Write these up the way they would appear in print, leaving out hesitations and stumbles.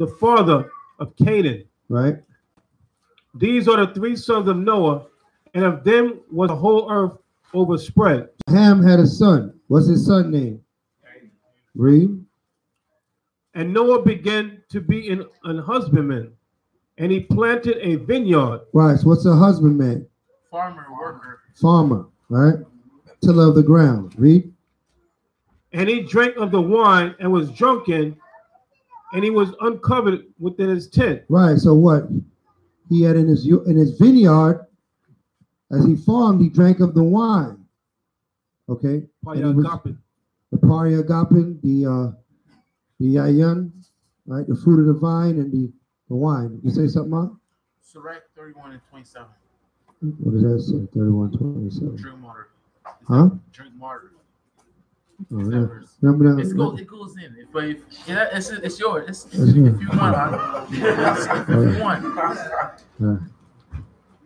the father of Canaan. Right. These are the three sons of Noah, and of them was the whole earth overspread. Ham had a son. What's his son name? Read. And Noah began to be an husbandman, and he planted a vineyard. Right. So what's a husbandman? Farmer, worker. Farmer, right? Tiller of the ground. Read. And he drank of the wine and was drunken, and he was uncovered within his tent. Right. So what? He had in his vineyard, as he farmed, he drank of the wine. Okay. The Pariagapin, the yayan, right? The fruit of the vine and the wine. You say something, Mark? Sirach 31 and 27. What does that say? 31, 27. Drink water. Huh? Drink water. Oh, yeah. Remember that? It goes in. It's yours. If you want. If you want.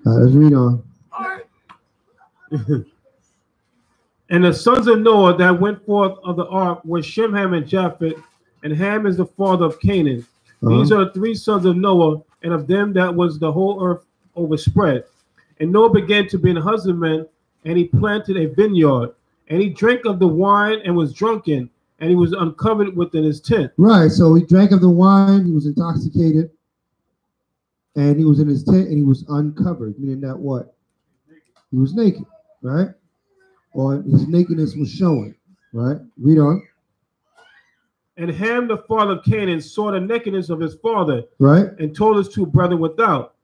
Let's read on. All right. And the sons of Noah that went forth of the ark were Shem, Ham, and Japheth, and Ham is the father of Canaan. These are the three sons of Noah, and of them that was the whole earth overspread. And Noah began to be an husbandman, and he planted a vineyard, and he drank of the wine and was drunken, and he was uncovered within his tent. Right, so he drank of the wine, he was intoxicated, and he was in his tent, and he was uncovered, meaning that what? He was naked, right? Or his nakedness was showing, right? Read on. And Ham, the father of Canaan, saw the nakedness of his father, right, and told his two brethren without.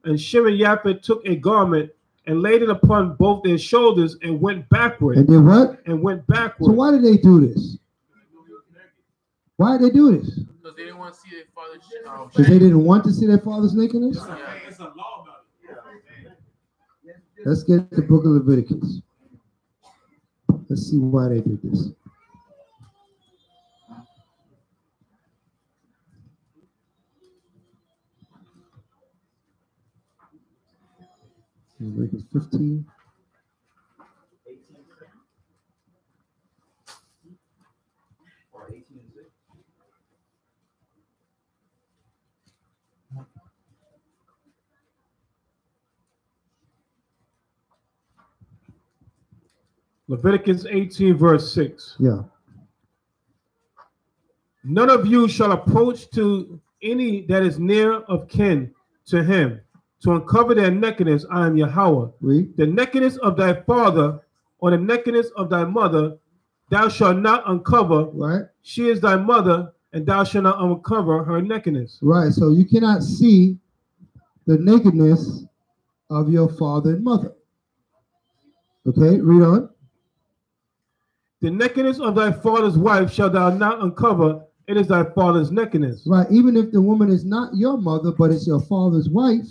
And Shem and Japheth took a garment and laid it upon both their shoulders and went backward. And did what? And went backward. So why did they do this? Why did they do this? Because they didn't want to see their father's shame. Because they didn't want to see their father's nakedness? Yeah. It's a law about it. Let's get the book of Leviticus. Let's see why they did this. Leviticus 15. Leviticus 18, verse 6. Yeah. None of you shall approach to any that is near of kin to him, to uncover their nakedness. I am Yahweh. Read. The nakedness of thy father or the nakedness of thy mother, thou shalt not uncover. Right. She is thy mother, and thou shalt not uncover her nakedness. Right. So you cannot see the nakedness of your father and mother. Okay, read on. The nakedness of thy father's wife shalt thou not uncover. It is thy father's nakedness. Right. Even if the woman is not your mother, but it's your father's wife,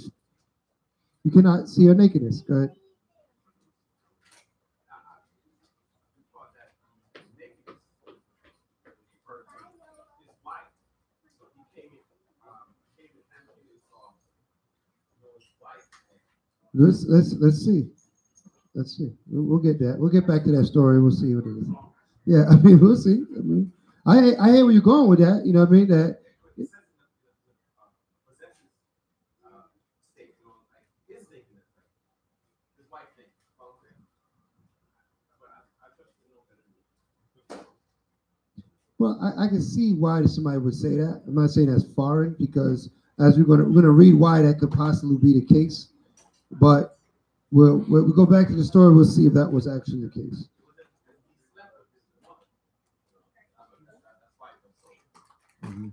you cannot see her nakedness. Go ahead. Let's see. Let's see. We'll get that. We'll get back to that story. We'll see what it is. Yeah, I mean, we'll see. I mean, I hear where you're going with that. You know what I mean? That. Well, I can see why somebody would say that. I'm not saying that's foreign, because as we're gonna read why that could possibly be the case, but we'll go back to the story. We'll see if that was actually the case. Mm-hmm.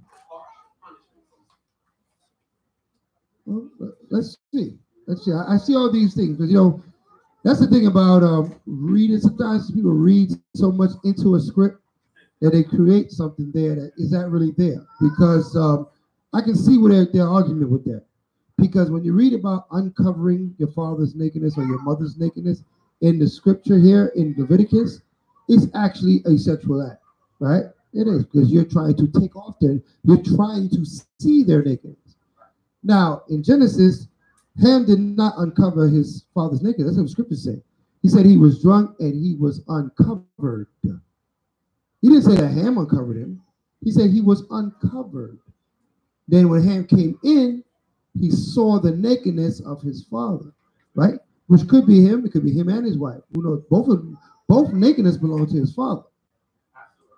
Well, let's see. Let's see. I see all these things, because that's the thing about reading. Sometimes people read so much into a script that they create something there that is not really there. Because I can see what their argument with that. Because when you read about uncovering your father's nakedness or your mother's nakedness in the scripture here in Leviticus, it's actually a sexual act, right? It is, because you're trying to take off you're trying to see their nakedness. Now, in Genesis, Ham did not uncover his father's nakedness. That's what the scriptures say. He said he was drunk and he was uncovered. He didn't say that Ham uncovered him. He said he was uncovered. Then when Ham came in, he saw the nakedness of his father, right? Which could be him. It could be him and his wife. Who knows? Both nakedness belong to his father,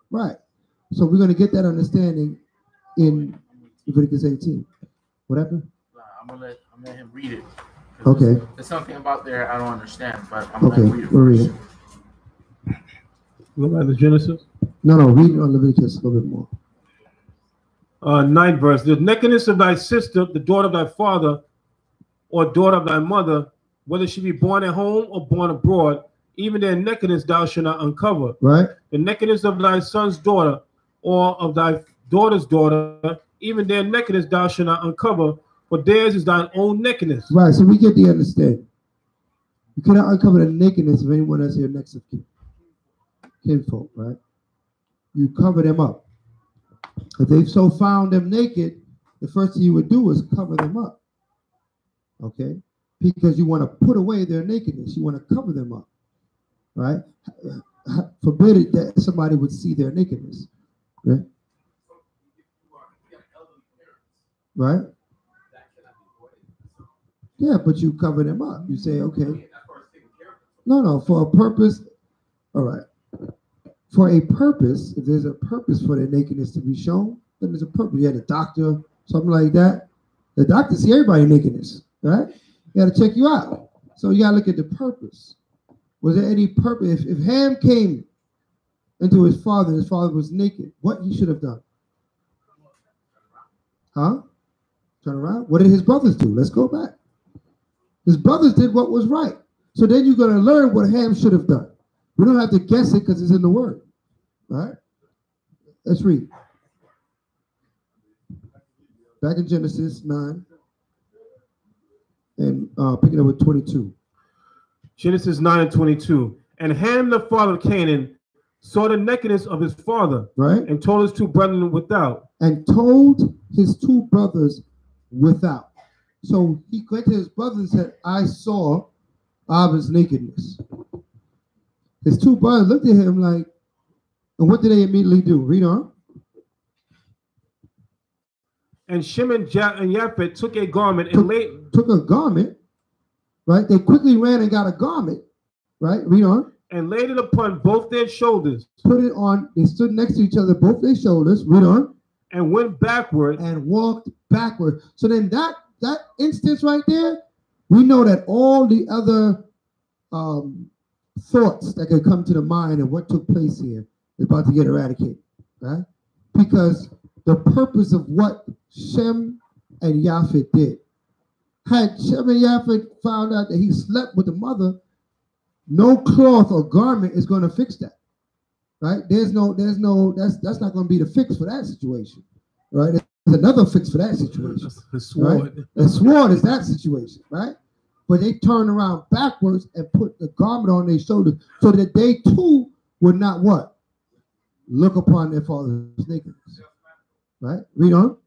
right? So we're going to get that understanding in Leviticus 18. What happened? I'm gonna let him read it. Okay. There's something about there I don't understand, but I'm gonna read it. We'll read it. Go back to Genesis. No, read it on Leviticus a little bit more. 9th verse. The nakedness of thy sister, the daughter of thy father, or daughter of thy mother, whether she be born at home or born abroad, even their nakedness thou shalt not uncover. Right. The nakedness of thy son's daughter, or of thy daughter's daughter, even their nakedness thou shalt not uncover, for theirs is thine own nakedness. Right. So we get the understanding. You cannot uncover the nakedness of anyone that's your next of kinfolk, right? You cover them up. If they've so found them naked, the first thing you would do is cover them up. Okay? Because you want to put away their nakedness. You want to cover them up. Right? Forbid it that somebody would see their nakedness. Right? Right? Yeah, but you cover them up. You say, okay. No, for a purpose. All right. For a purpose, if there's a purpose for their nakedness to be shown, then there's a purpose. You had a doctor, something like that. The doctor see everybody's nakedness, right? You got to check you out. So you got to look at the purpose. Was there any purpose? If Ham came into his father was naked, what he should have done? Huh? Turn around. What did his brothers do? Let's go back. His brothers did what was right. So then you're going to learn what Ham should have done. We don't have to guess it because it's in the word. All right? Let's read. Back in Genesis 9 and picking up with 22. Genesis 9 and 22. And Ham, the father of Canaan, saw the nakedness of his father, right? And told his two brethren without. And told his two brothers without. So he went to his brothers and said, I saw Abba's nakedness. His two brothers looked at him like, and what did they immediately do? Read on. And Shem and Japheth took a garment and took a garment, right? They quickly ran and got a garment, right? Read on. And laid it upon both their shoulders. Put it on. They stood next to each other, both their shoulders. Read on. And went backward. And walked backward. So then that instance right there, we know that all the other thoughts that could come to the mind of what took place here is about to get eradicated, right? Because the purpose of what Shem and Japheth did. Had Shem and Japheth found out that he slept with the mother, no cloth or garment is going to fix that, right? That's not going to be the fix for that situation, right? There's another fix for that situation. The sword. Right? The sword is that situation, right? But they turned around backwards and put the garment on their shoulders so that they too would not what? Look upon their father's nakedness. Right? Read on.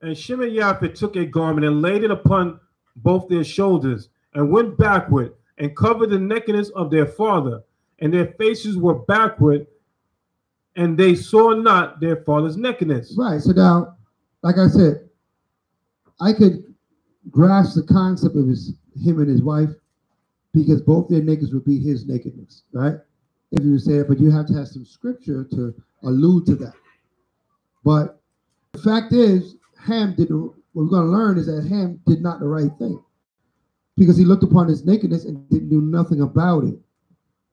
And Shem and Japheth took a garment and laid it upon both their shoulders and went backward and covered the nakedness of their father. And their faces were backward and they saw not their father's nakedness. Right. So now, like I said, I could grasp the concept of him and his wife because both their nakedness would be his nakedness, right? If you say it, but you have to have some scripture to allude to that. But the fact is, what we're going to learn is that Ham did not the right thing because he looked upon his nakedness and didn't do nothing about it,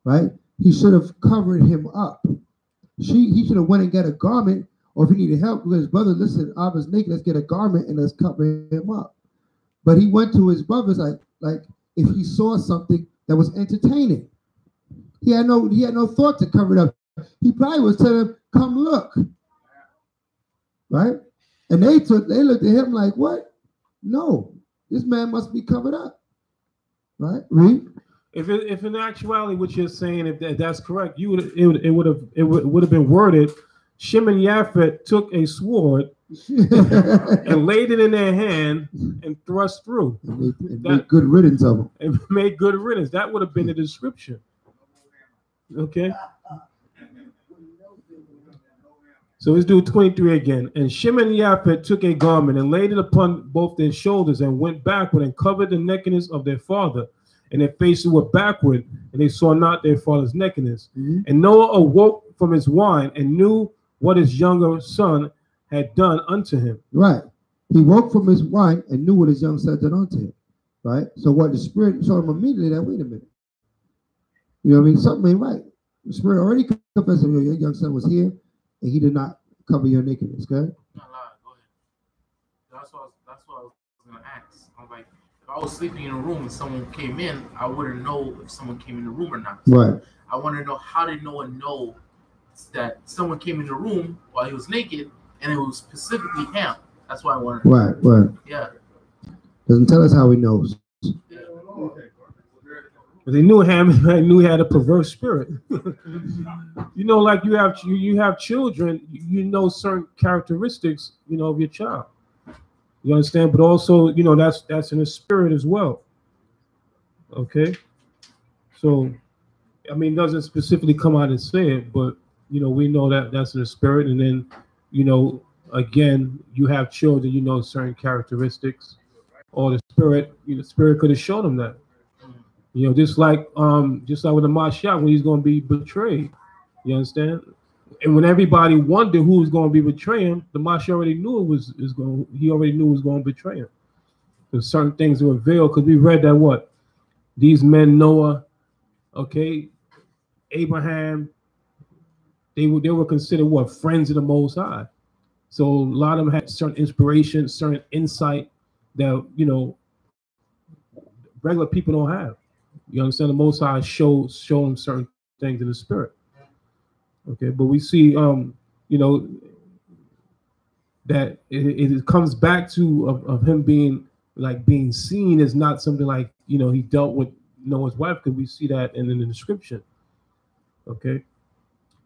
right? He should have covered him up. He should have went and got a garment, or if he needed help with his brother, listen, Abba's naked, let's get a garment and let's cover him up. But he went to his brothers like if he saw something that was entertaining. He had no thought to cover it up. He probably was telling them, come look. Right? And they looked at him like, what? No, this man must be covered up. Right? Read. If in actuality what you're saying, if that's correct, it would have been worded, Shem and Japheth took a sword and laid it in their hand and thrust through. And made good riddance of them. And made good riddance. That would have been the description. Okay. So let's do 23 again. And Shem and Japheth took a garment and laid it upon both their shoulders and went backward and covered the nakedness of their father. And their faces were backward, and they saw not their father's nakedness. And Noah awoke from his wine and knew what his younger son had done unto him. Right. He woke from his wine and knew what his young son done unto him. Right. So what the Spirit showed him immediately that, wait a minute. You know what I mean? Something ain't right. The Spirit already confessed him, your young son was here, and he did not cover your nakedness. Okay? No, go ahead. That's what I was going to ask. I'm like, if I was sleeping in a room and someone came in, I wouldn't know if someone came in the room or not. Right. I want to know, how did Noah know that someone came in the room while he was naked and it was specifically him? That's why I wanted to know. Right. Yeah. Doesn't tell us how he knows. Yeah. They knew him. They knew he had a perverse spirit. You know, like you have children. You know certain characteristics. You know, of your child. You understand? But also, you know, that's in the spirit as well. Okay. So, I mean, it doesn't specifically come out and say it, but you know, we know that that's in the spirit. And then, you know, again, you have children. You know certain characteristics. Or the spirit. The spirit could have shown them that. You know, just like with the Mashiach, when he's going to be betrayed. You understand? And when everybody wondered who was going to be betraying him, the Mashiach already knew he already knew it was going to betray him. There's certain things were revealed because we read that what? These men, Noah, okay, Abraham, they were considered what? Friends of the Most High. So a lot of them had certain inspiration, certain insight that, you know, regular people don't have. You understand? The Most High show them certain things in the spirit. Okay, but we see, you know, that it comes back to of him being seen as not something like, you know, he dealt with Noah's wife, because we see that in the description. Okay.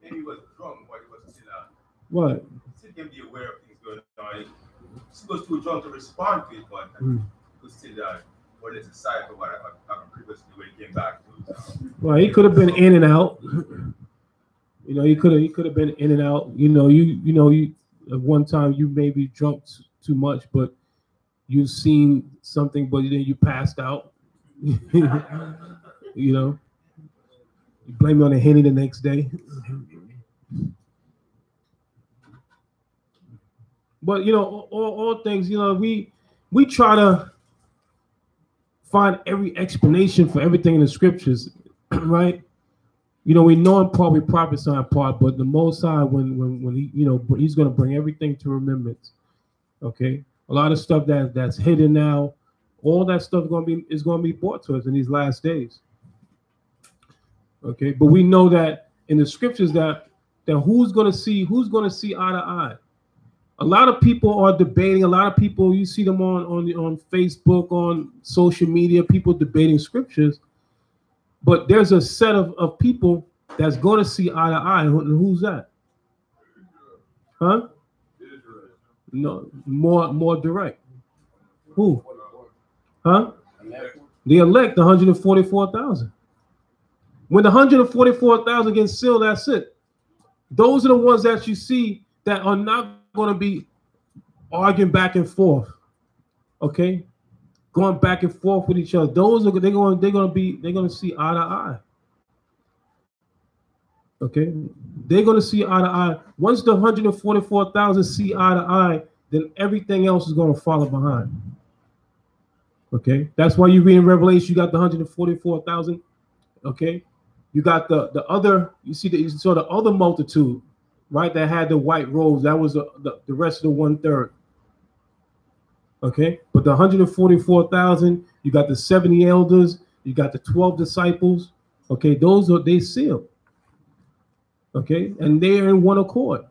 Maybe he was drunk, but he was still what? Still can be aware of things going on. He was too drunk to respond to it, but he was still or let's decide for what happened previously when he came back. Well, he could have been in and out. You know, he could have been in and out. You know, you at one time you maybe drunk too much, but you've seen something, but then you passed out. You know, you blame it on the Henny the next day. But you know, all things. You know, we try to find every explanation for everything in the scriptures, right? You know, we know in part, we prophesy in part, but the Most High, when he, you know, he's going to bring everything to remembrance. Okay, a lot of stuff that's hidden now, all that stuff is going to be brought to us in these last days. Okay, but we know that in the scriptures that who's going to see eye to eye. A lot of people are debating. A lot of people, you see them on Facebook, on social media, people debating scriptures. But there's a set of people that's going to see eye to eye. Who's that? Huh? No, more direct. Who? Huh? The elect, the 144,000. When the 144,000 get sealed, that's it. Those are the ones that you see that are not going to be arguing back and forth, okay, going back and forth with each other. Those are they're going to see eye to eye. Okay, they're going to see eye to eye. Once the 144,000 see eye to eye, then everything else is going to follow behind. Okay, that's why you read in Revelation, you got the 144,000. Okay, you got the other. You saw the other multitude. Right, that had the white robes. That was the rest of the 1/3. Okay, but the 144,000, you got the 70 elders, you got the 12 disciples. Okay, they sealed. Okay, and they are in one accord.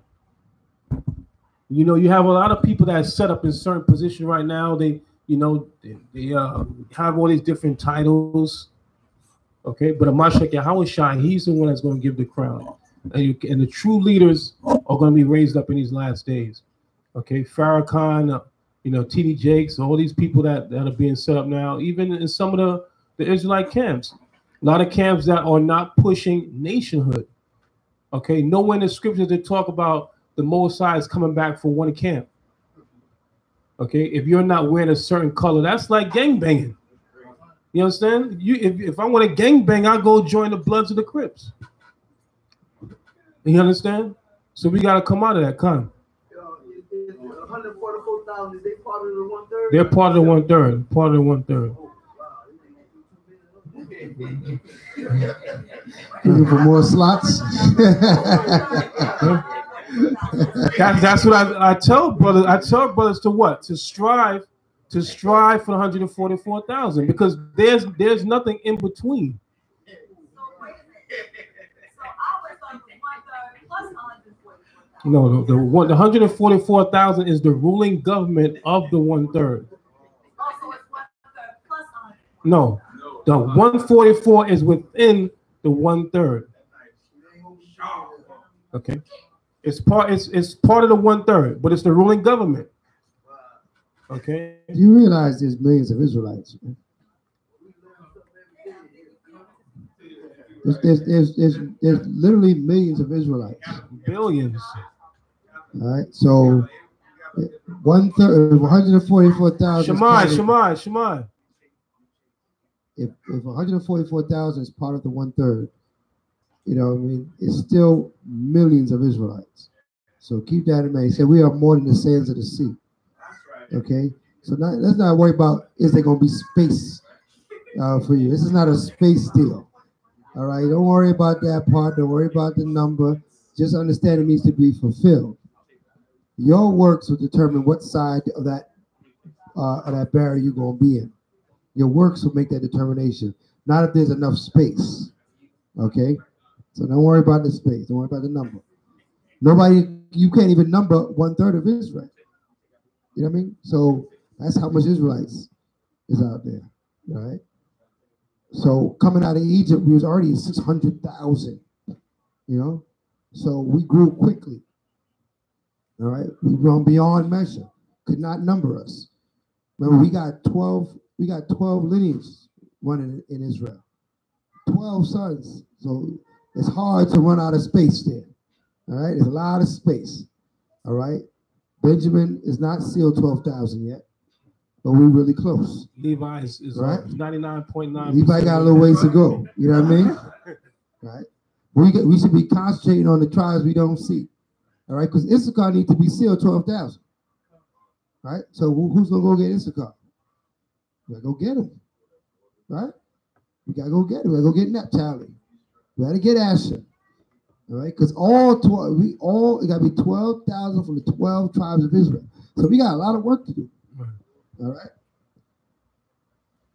You know, you have a lot of people that are set up in certain positions right now. They have all these different titles. Okay, but a Mashiach Yahushua, he's the one that's going to give the crown. And the true leaders are going to be raised up in these last days. Okay, Farrakhan, T.D. Jakes, all these people that are being set up now, even in some of the Israelite camps. A lot of camps that are not pushing nationhood. Okay, nowhere in the scriptures they talk about the Most High is coming back for one camp. Okay, if you're not wearing a certain color, that's like gangbanging. You understand? If I want to gangbang, I go join the Bloods of the Crips. You understand? So we got to come out of that kind. 144,000, they part of the 1/3? They're part of the 1/3. Part of the 1/3. Looking for more slots. That's what I tell brothers. I tell brothers to what? To strive for 144,000, because there's nothing in between. No, the 144,000 is the ruling government of the 1/3. No, the 144 is within the 1/3. Okay, it's part of the 1/3, but it's the ruling government. Okay. You realize there's millions of Israelites, man. There's literally millions of Israelites. Billions. All right, so 1/3, 144,000. Shemai. If 144,000 is part of the 1/3, you know what I mean, it's still millions of Israelites. So keep that in mind. He said we are more than the sands of the sea. Okay, so let's not worry about is there going to be space for you. This is not a space deal. All right, don't worry about that part. Don't worry about the number. Just understand it needs to be fulfilled. Your works will determine what side of that barrier you're going to be in. Your works will make that determination, not if there's enough space. Okay, so don't worry about the space. Don't worry about the number. You can't even number 1/3 of Israel. You know what I mean? So that's how much Israelites is out there, right? So coming out of Egypt, we was already 600,000, you know? So we grew quickly, all right? We grown beyond measure, could not number us. Remember, we got 12 lineages running in Israel, 12 sons. So it's hard to run out of space there, all right? There's a lot of space, all right? Benjamin is not sealed 12,000 yet, but we're really close. Levi is right? 99.9%. Levi got a little ways to go. You know what I mean? Right? We should be concentrating on the tribes we don't see. All right? Because Issachar needs to be sealed 12,000. Right? So who's going to go get Issachar? We got to go get him. Right? We got to go get him. We got to go get Naphtali. We got to get Asher. All right? Because it got to be 12,000 from the 12 tribes of Israel. So we got a lot of work to do. All right.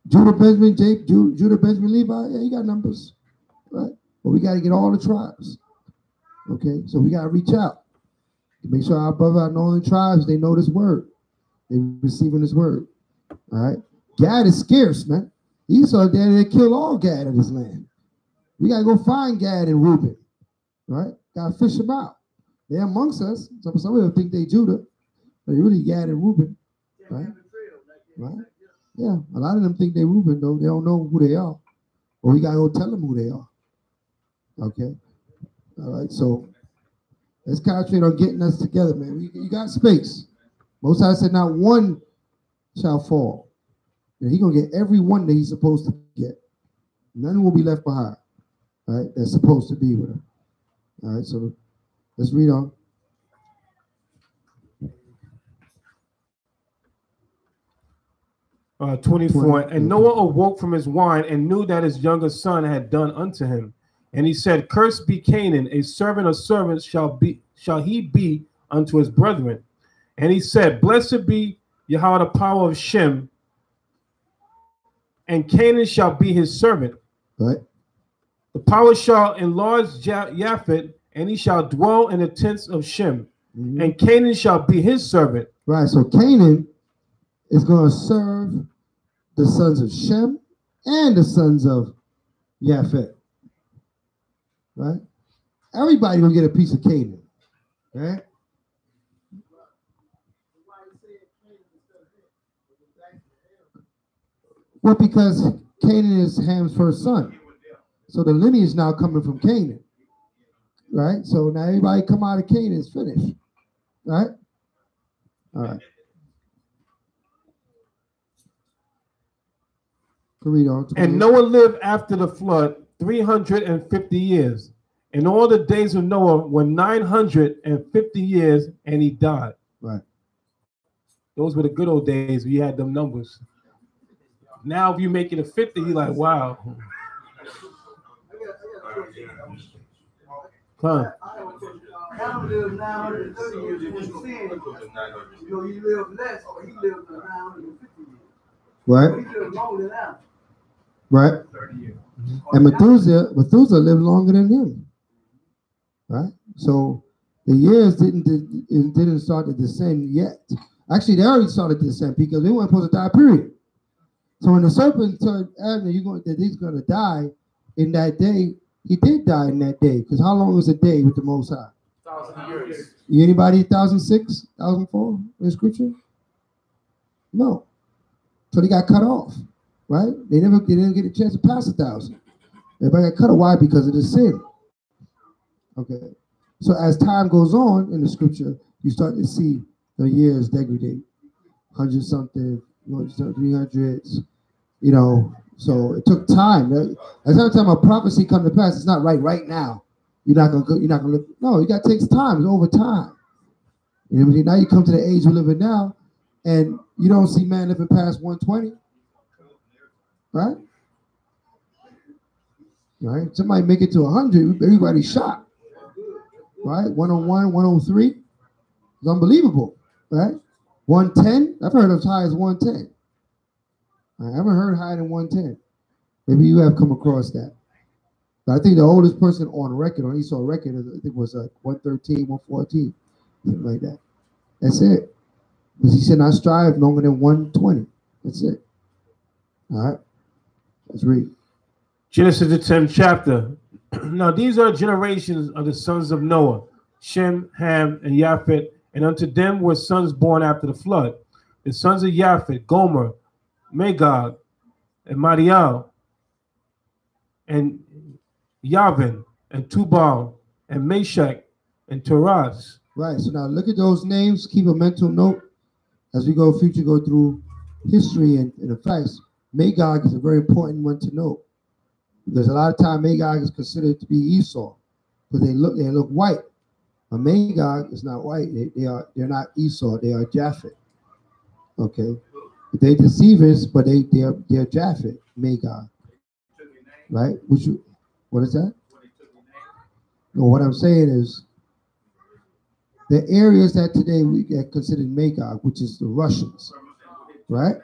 Judah, Benjamin, Levi, yeah, you got numbers, right? But we got to get all the tribes. Okay, so we got to reach out. Make sure our brother, our northern tribes, they know this word. They're receiving this word. All right. Gad is scarce, man. Esau there, they kill all Gad in this land. We got to go find Gad and Reuben. Right? Got to fish them out. They're amongst us. Some of them think they Judah, but they really Gad and Reuben. Right? Right? Yeah, a lot of them think they Reuben, though. They don't know who they are. Or we got to go tell them who they are. Okay? All right, so let's concentrate on getting us together, man. You got space. Most High said not one shall fall. And he's going to get every one that he's supposed to get. None will be left behind. Right? That's supposed to be with him. All right, so let's read on. 24. And Noah awoke from his wine and knew that his younger son had done unto him. And he said, Cursed be Canaan, a servant of servants shall he be unto his brethren. And he said, Blessed be Yahweh the power of Shem, and Canaan shall be his servant. Right. The power shall enlarge Japhet, and he shall dwell in the tents of Shem, and Canaan shall be his servant. Right, so Canaan is going to serve the sons of Shem and the sons of Japhet. Right? Everybody going to get a piece of Canaan. Right? Well, because Canaan is Ham's first son. So the lineage now coming from Canaan. Right? So now everybody come out of Canaan is finished. Right? All right. Read on. And Noah lived after the flood 350 years. And all the days of Noah were 950 years, and he died. Right. Those were the good old days. We had them numbers. Now, if you make it a 50, you're like, wow. Huh. Adam lived 930 years in sin. You know, he lived less, or he lived 950 years. Right. He lived longer than Adam. Right. And Methuselah lived longer than him. Right. So the years didn't start to descend yet. Actually, they already started to descend because they weren't supposed to die. Period. So when the serpent told Adam, that he's going to die in that day, he did die in that day. Because how long was a day with the Most High? 1,000 years. Anybody 1,006, 1,004 in Scripture? No. So they got cut off, right? They didn't get a chance to pass 1,000. Everybody got cut off. Why? Because of the sin. Okay. So as time goes on in the Scripture, you start to see the years degrade, 100 something, 300s, you know. So it took time. As every time a prophecy comes to pass, it's not right now. You're not gonna look. No, it takes time. It's over time. You know, now you come to the age we live in now, and you don't see man living past 120, right? Right. Somebody make it to 100, everybody's shocked, right? 101, 103, it's unbelievable, right? 110, I've heard as high as 110. I haven't heard higher than 110. Maybe you have come across that. But I think the oldest person on record, on Esau record, I think was 113, 114, something like that. That's it. Because he said, I strive longer than 120. That's it. All right. Let's read. Genesis the 10th chapter. Now these are generations of the sons of Noah, Shem, Ham, and Japheth, and unto them were sons born after the flood. The sons of Japheth, Gomer, Magog, and Madial, and Yavin, and Tubal, and Meshach, and Taras. Right. So now look at those names. Keep a mental note as we go through history and the facts. Magog is a very important one to know. Because a lot of time Magog is considered to be Esau. Because they look white. But Magog is not white. They're not Esau, they are Japheth. Okay. They deceivers, but they're Japheth, Magog. Right? What is that? No, what I'm saying is the areas that today we get considered Magog, which is the Russians. Right?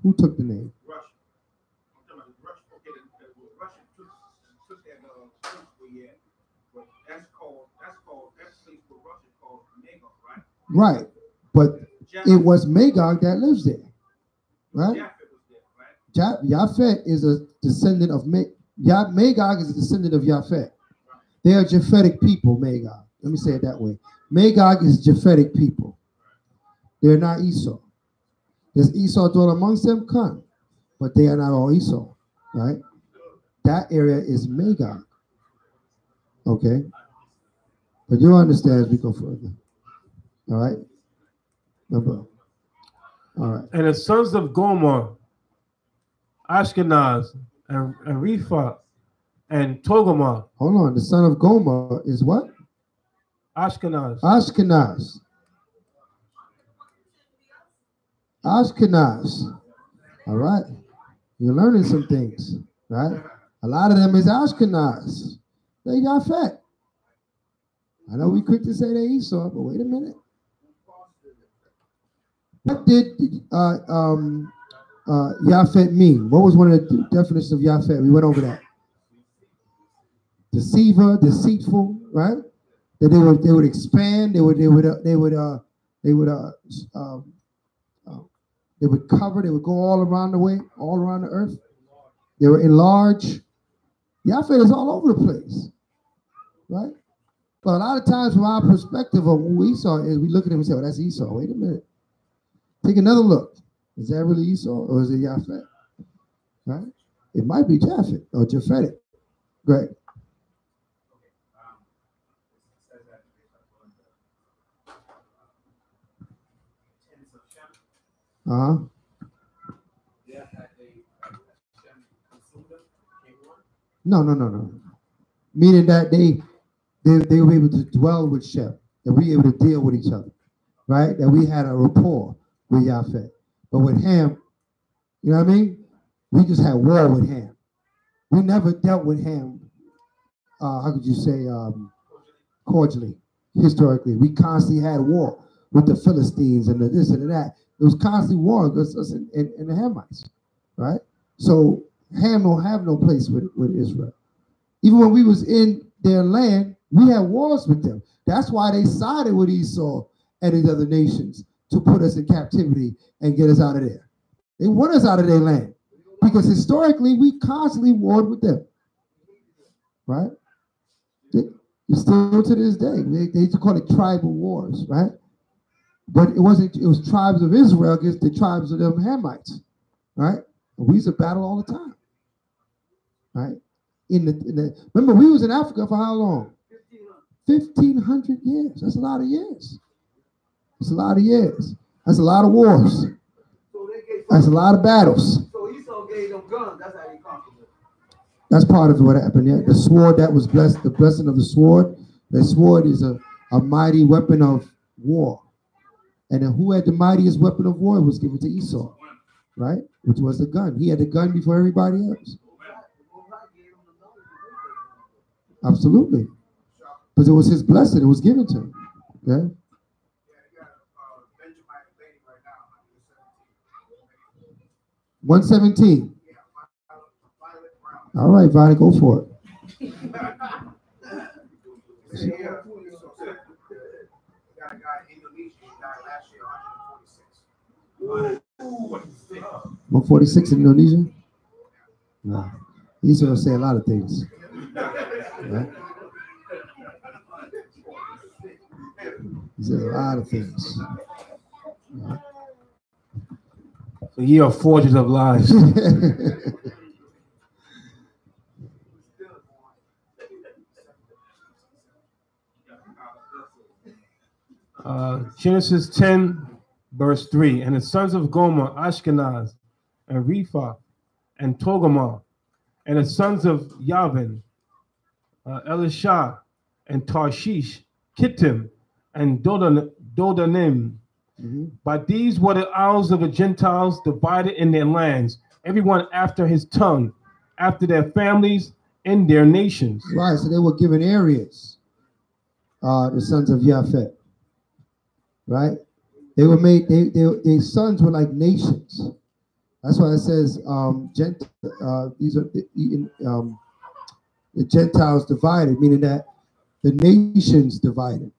Who took the name? Right, but it was Magog that lives there, right? Japheth is a descendant of Magog is a descendant of Japheth. They are Japhetic people, Magog. Let me say it that way. Magog is Japhetic people. They're not Esau. Does Esau dwell amongst them? Come, but they are not all Esau, right? That area is Magog. Okay, but you'll understand as we go further. All right. All right. And the sons of Gomer, Ashkenaz, and Ripha, and Togarmah. Hold on. The son of Gomer is what? Ashkenaz. Ashkenaz. Ashkenaz. All right. You're learning some things, right? A lot of them is Ashkenaz. They got fat. I know we quick to say they Esau, but wait a minute. What did Japheth mean? What was one of the definitions of Japheth? We went over that. Deceiver, deceitful, right? That they would expand. They would cover. They would go all around the way, all around the earth. They were enlarged. Japheth is all over the place, right? But a lot of times, from our perspective of what Esau is, we look at him and say, "Oh, that's Esau." Wait a minute. Take another look. Is that really Esau or is it Japheth? Right? It might be Japheth or Japhetic. Great. Uh-huh. No. Meaning that they were able to dwell with Shem, that we were able to deal with each other, right? That we had a rapport with Yahweh. But with Ham, you know what I mean? We just had war with Ham. We never dealt with Ham, how could you say, cordially, historically. We constantly had war with the Philistines and the this and the that. It was constantly war against us and the Hamites, right? So Ham don't have no place with Israel. Even when we was in their land, we had wars with them. That's why they sided with Esau and these other nations to put us in captivity and get us out of there. They want us out of their land because historically we constantly warred with them, right? Still to this day, they used to call it tribal wars, right? But it wasn't. It was tribes of Israel against the tribes of them Hamites, right? And we used to battle all the time, right? Remember, we was in Africa for how long? 1,500 years. That's a lot of years. That's a lot of years. That's a lot of wars. That's a lot of battles. So Esau gave them guns. That's how they conquered them. That's part of what happened. Yeah, the sword that was blessed, the blessing of the sword. The sword is a mighty weapon of war. And then who had the mightiest weapon of war? It was given to Esau, right? Which was the gun. He had the gun before everybody else. Absolutely. Because it was his blessing. It was given to him. Okay? 117. All right, Violet, go for it. $146 in Indonesia? No. He's going to say a lot of things. Right? He says a lot of things. Right? So ye are forgers of lies. Genesis 10, verse 3. And the sons of Gomer, Ashkenaz, and Repha, and Togarmah, and the sons of Yavin, Elisha, and Tarshish, Kittim, and Dodanim. But these were the isles of the Gentiles divided in their lands, everyone after his tongue, after their families, in their nations. Right, so they were given areas, the sons of Japhet. Right? They were made, their sons were like nations. That's why it says these are the Gentiles divided, meaning that the nations divided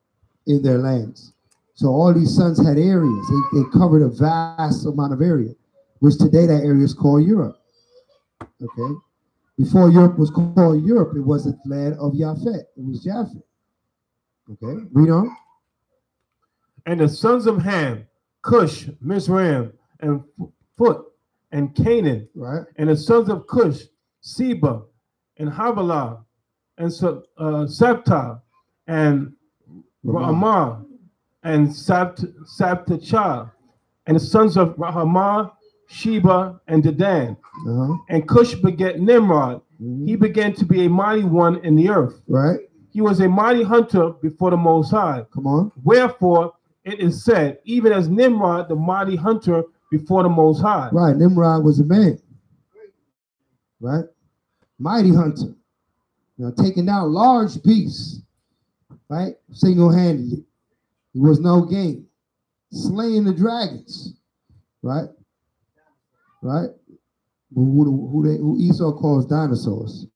in their lands. So all these sons had areas. They covered a vast amount of area, which today that area is called Europe. Okay? Before Europe was called Europe, it was the land of Japhet. It was Japhet. Okay? Read on. And the sons of Ham, Cush, Mizraim, and Phut, and Canaan. Right. And the sons of Cush, Seba, and Havilah, and Sabta, and Ramah, and Sabtachah. And the sons of Rahamah, Sheba, and Dedan. And Cush begat Nimrod. He began to be a mighty one in the earth. Right. He was a mighty hunter before the Most High. Come on. Wherefore, it is said, even as Nimrod, the mighty hunter before the Most High. Right, Nimrod was a man. Right? Mighty hunter. Taking down large beasts. Right? Single-handedly. There was no game. Slaying the dragons. Right? Right? Who Esau calls dinosaurs.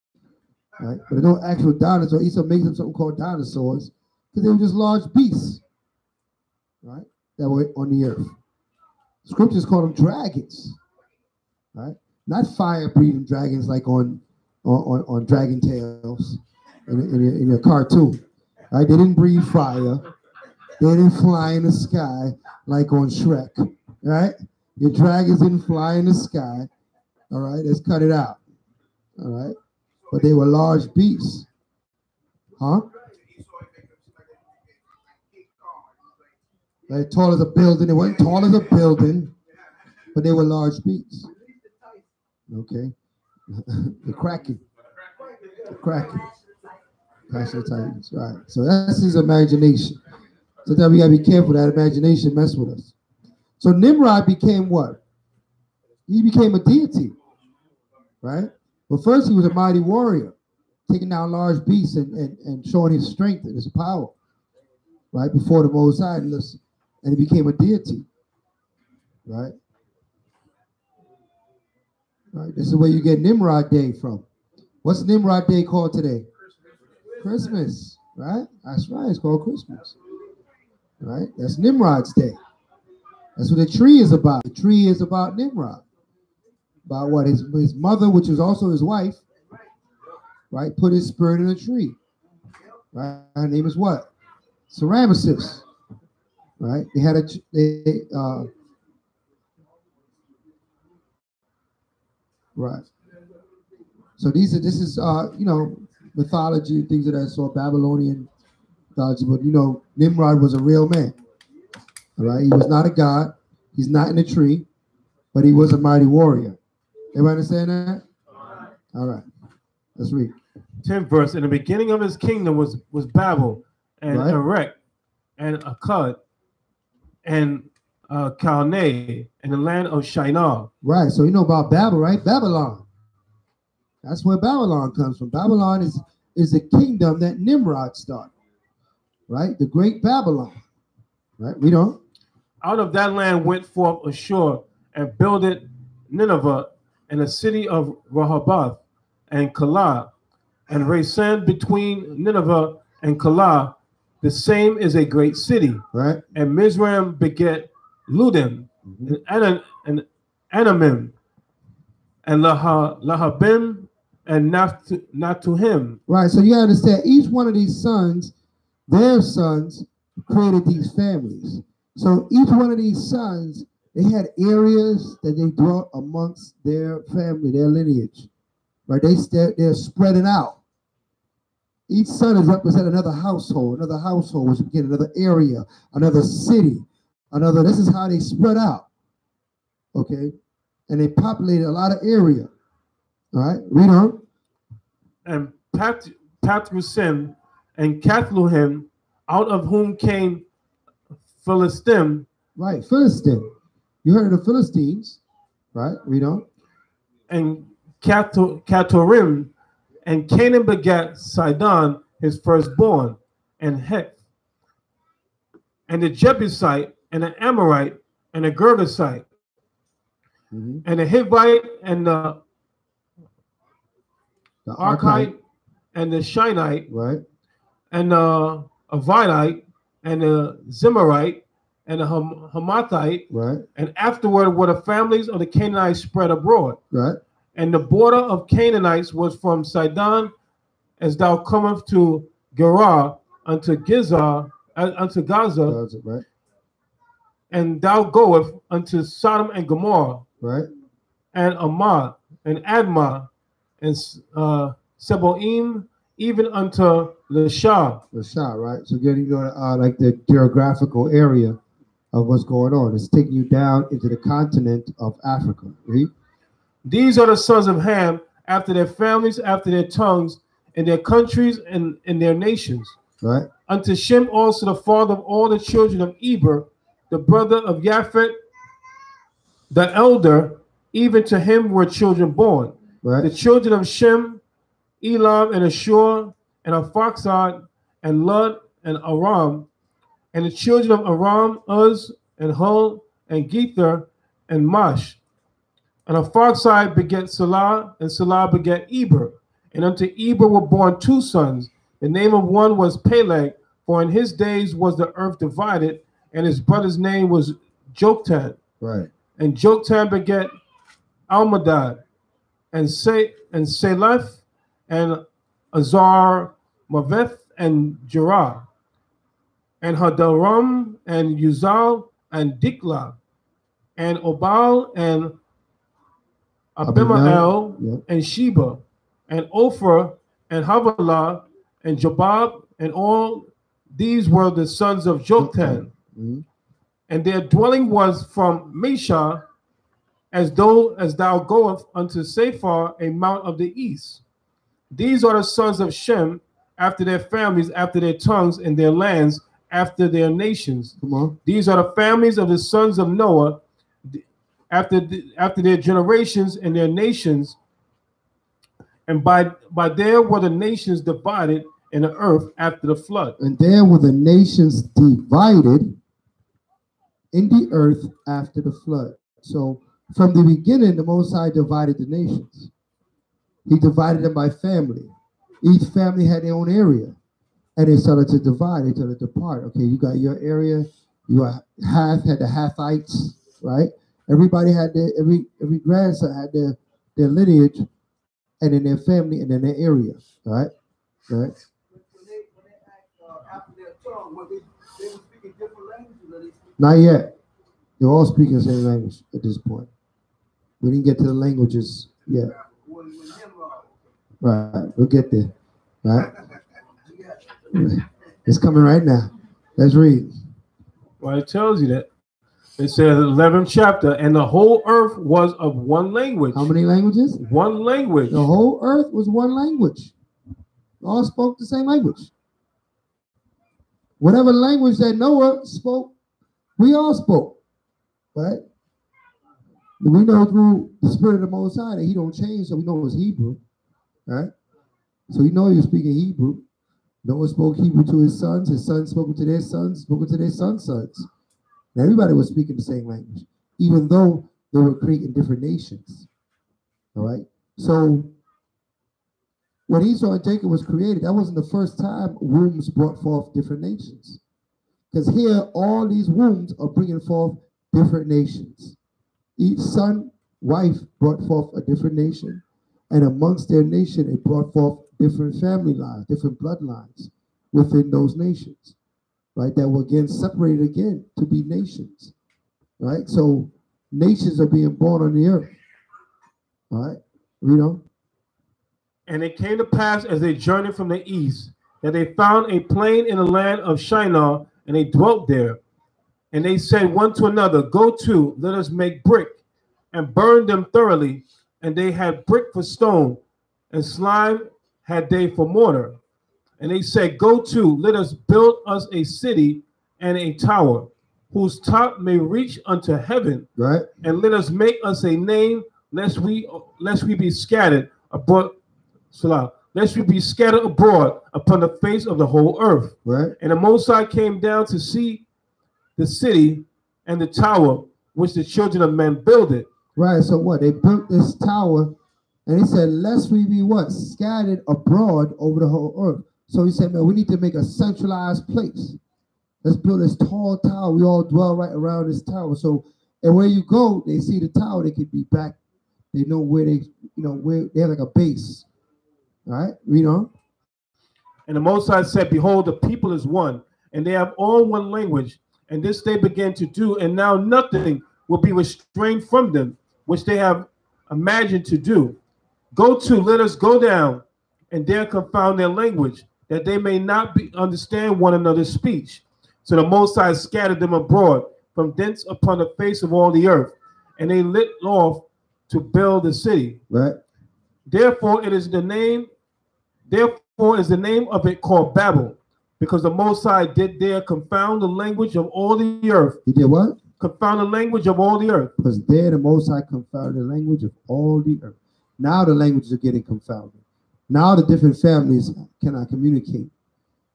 Right? But they're no actual dinosaurs. Esau makes them something called dinosaurs because they were just large beasts. Right? That were on the earth. Scriptures call them dragons. Right? Not fire-breathing dragons like on Dragon Tales in a cartoon. Right? They didn't breathe fire. They didn't fly in the sky like on Shrek. Right? Your dragons didn't fly in the sky. All right? Let's cut it out. All right? But they were large beasts. Huh? Right? Tall as a building. They weren't tall as a building, but they were large beasts. Okay. The Kraken. The Kraken. Clash of the Titans. Right. So that's his imagination. Sometimes we gotta be careful that imagination mess with us. So Nimrod became what? He became a deity. Right? But first he was a mighty warrior, taking down large beasts and showing his strength and his power. Right? Before the Most High, and he became a deity. Right? Right? This is where you get Nimrod Day from. What's Nimrod Day called today? Christmas. Right? That's right. It's called Christmas. Right? That's Nimrod's Day. That's what the tree is about. The tree is about Nimrod. About what? His mother, which was also his wife, right, put his spirit in a tree. Right? Her name is what? Ceramicis. Right? They had right. So this is mythology, things that I saw, Babylonian mythology, but Nimrod was a real man. All right, he was not a god. He's not in a tree, but he was a mighty warrior. Everybody understand that? All right, let's read. 10th verse. In the beginning of his kingdom was Babel and Erech and Akkad and Calneh and the land of Shinar. Right. So you know about Babel, right? Babylon. That's where Babylon comes from. Babylon is the kingdom that Nimrod started. Right? The great Babylon. Right? We don't. Out of that land went forth Ashur and builded Nineveh and the city of Rehoboth and Calah and Resen between Nineveh and Calah. The same is a great city. Right. And Mizraim beget Ludim and Anamim and Lahabim and Natuhim. Right. So you gotta understand, each one of these sons, their sons created these families. So each one of these sons, they had areas that they dwelt amongst their family, their lineage. Right? They're spreading out. Each son is represent another household which again another area, another city, this is how they spread out. Okay? And they populated a lot of area. All right, read on. And Pathrusim and Kathluhim, out of whom came Philistim. Right, Philistine. You heard of the Philistines, right? Read on. And Katorim, and Canaan begat Sidon, his firstborn, and Heth, and the Jebusite, and the Amorite, and the Girgasite, and the Hivite, and the Archite, and the Shinite, right, and the Avidite, and the Zimmerite, and the Hamathite, right, and afterward were the families of the Canaanites spread abroad, right. And the border of Canaanites was from Sidon, as thou comest to Gerar, unto Gaza, right. And thou goest unto Sodom and Gomorrah, right, and Amad, and Admah, and Seboim, even unto Lashah. Lashah, right? So getting you like the geographical area of what's going on. It's taking you down into the continent of Africa. Right? These are the sons of Ham, after their families, after their tongues, in their countries and in their nations. Right. Unto Shem also, the father of all the children of Eber, the brother of Japhet, the elder, even to him were children born. Right. The children of Shem, Elam, and Ashur, and Arphaxad, and Lud, and Aram. And the children of Aram, Uz, and Hul, and Gether, and Mash. And Arphaxad begat Salah, and Salah begat Eber. And unto Eber were born two sons. The name of one was Peleg, for in his days was the earth divided, and his brother's name was Joktan. Right. And Joktan begat Almadad, and Seleph, and Azar Maveth, and Jerah, and Hadaram, and Uzal, and Dikla, and Obal, and Abimael, yep. And Sheba, and Ophir, and Havilah, and Jobab, and all these were the sons of Joktan. And their dwelling was from Mesha, as thou goest unto Sephar, a mount of the east. These are the sons of Shem, after their families, after their tongues, and their lands, after their nations. Come on. These are the families of the sons of Noah, after their generations and their nations. And by there were the nations divided in the earth after the flood. And there were the nations divided in the earth after the flood. So from the beginning, the Most High divided the nations. He divided them by family. Each family had their own area. And they started to divide, they started to depart. Okay, you got your area, you had the Hathites, right? Everybody had their, every grandson had their lineage, and in their family, and in their area, right? Right? When they asked after their tongue, they were speaking different languages. Not yet. They're all speaking the same language at this point. We didn't get to the languages yet. Right, we'll get there. Right? It's coming right now. Let's read. Well, it tells you that. It says 11th chapter, and the whole earth was of one language. How many languages? One language. The whole earth was one language. All spoke the same language. Whatever language that Noah spoke, we all spoke. Right? We know through the Spirit of the Most High that He don't change, so we know it's Hebrew. Right? So we know He was speaking Hebrew. Noah spoke Hebrew to his sons spoke to their sons, spoke to their sons' sons. And everybody was speaking the same language, even though they were creating different nations. All right? So when Esau and Jacob was created, that wasn't the first time wombs brought forth different nations. Because here, all these wombs are bringing forth different nations. Each son, wife brought forth a different nation. And amongst their nation, it brought forth different family lines, different bloodlines within those nations, right? That were again separated again to be nations, right? So nations are being born on the earth, all right? You know? And it came to pass as they journeyed from the east that they found a plain in the land of Shinar, and they dwelt there. And they said one to another, go to, let us make brick, and burn them thoroughly. And they had brick for stone, and slime had they for mortar. And they said, go to, let us build us a city and a tower, whose top may reach unto heaven. Right. And let us make us a name, lest we be scattered abroad. Lest we be scattered abroad upon the face of the whole earth. Right. And the Most High came down to see the city and the tower which the children of men builded. Right. So what? They built this tower, and he said, lest we be what? Scattered abroad over the whole earth. So he said, man, we need to make a centralized place. Let's build this tall tower. We all dwell right around this tower. So, and where you go, they see the tower, they can be back. They know where they, where they have like a base. All right, read on. And the Most High said, behold, the people is one, and they have all one language. And this they began to do, and now nothing will be restrained from them, which they have imagined to do. Go to, let us go down, and there confound their language, that they may not understand one another's speech. So the Most High scattered them abroad from thence upon the face of all the earth, and they lit off to build the city. Right. Therefore is the name of it called Babel, because the Most High did there confound the language of all the earth. He did what? Confound the language of all the earth. Because there the Most High confounded the language of all the earth. Now the languages are getting confounded. Now the different families cannot communicate.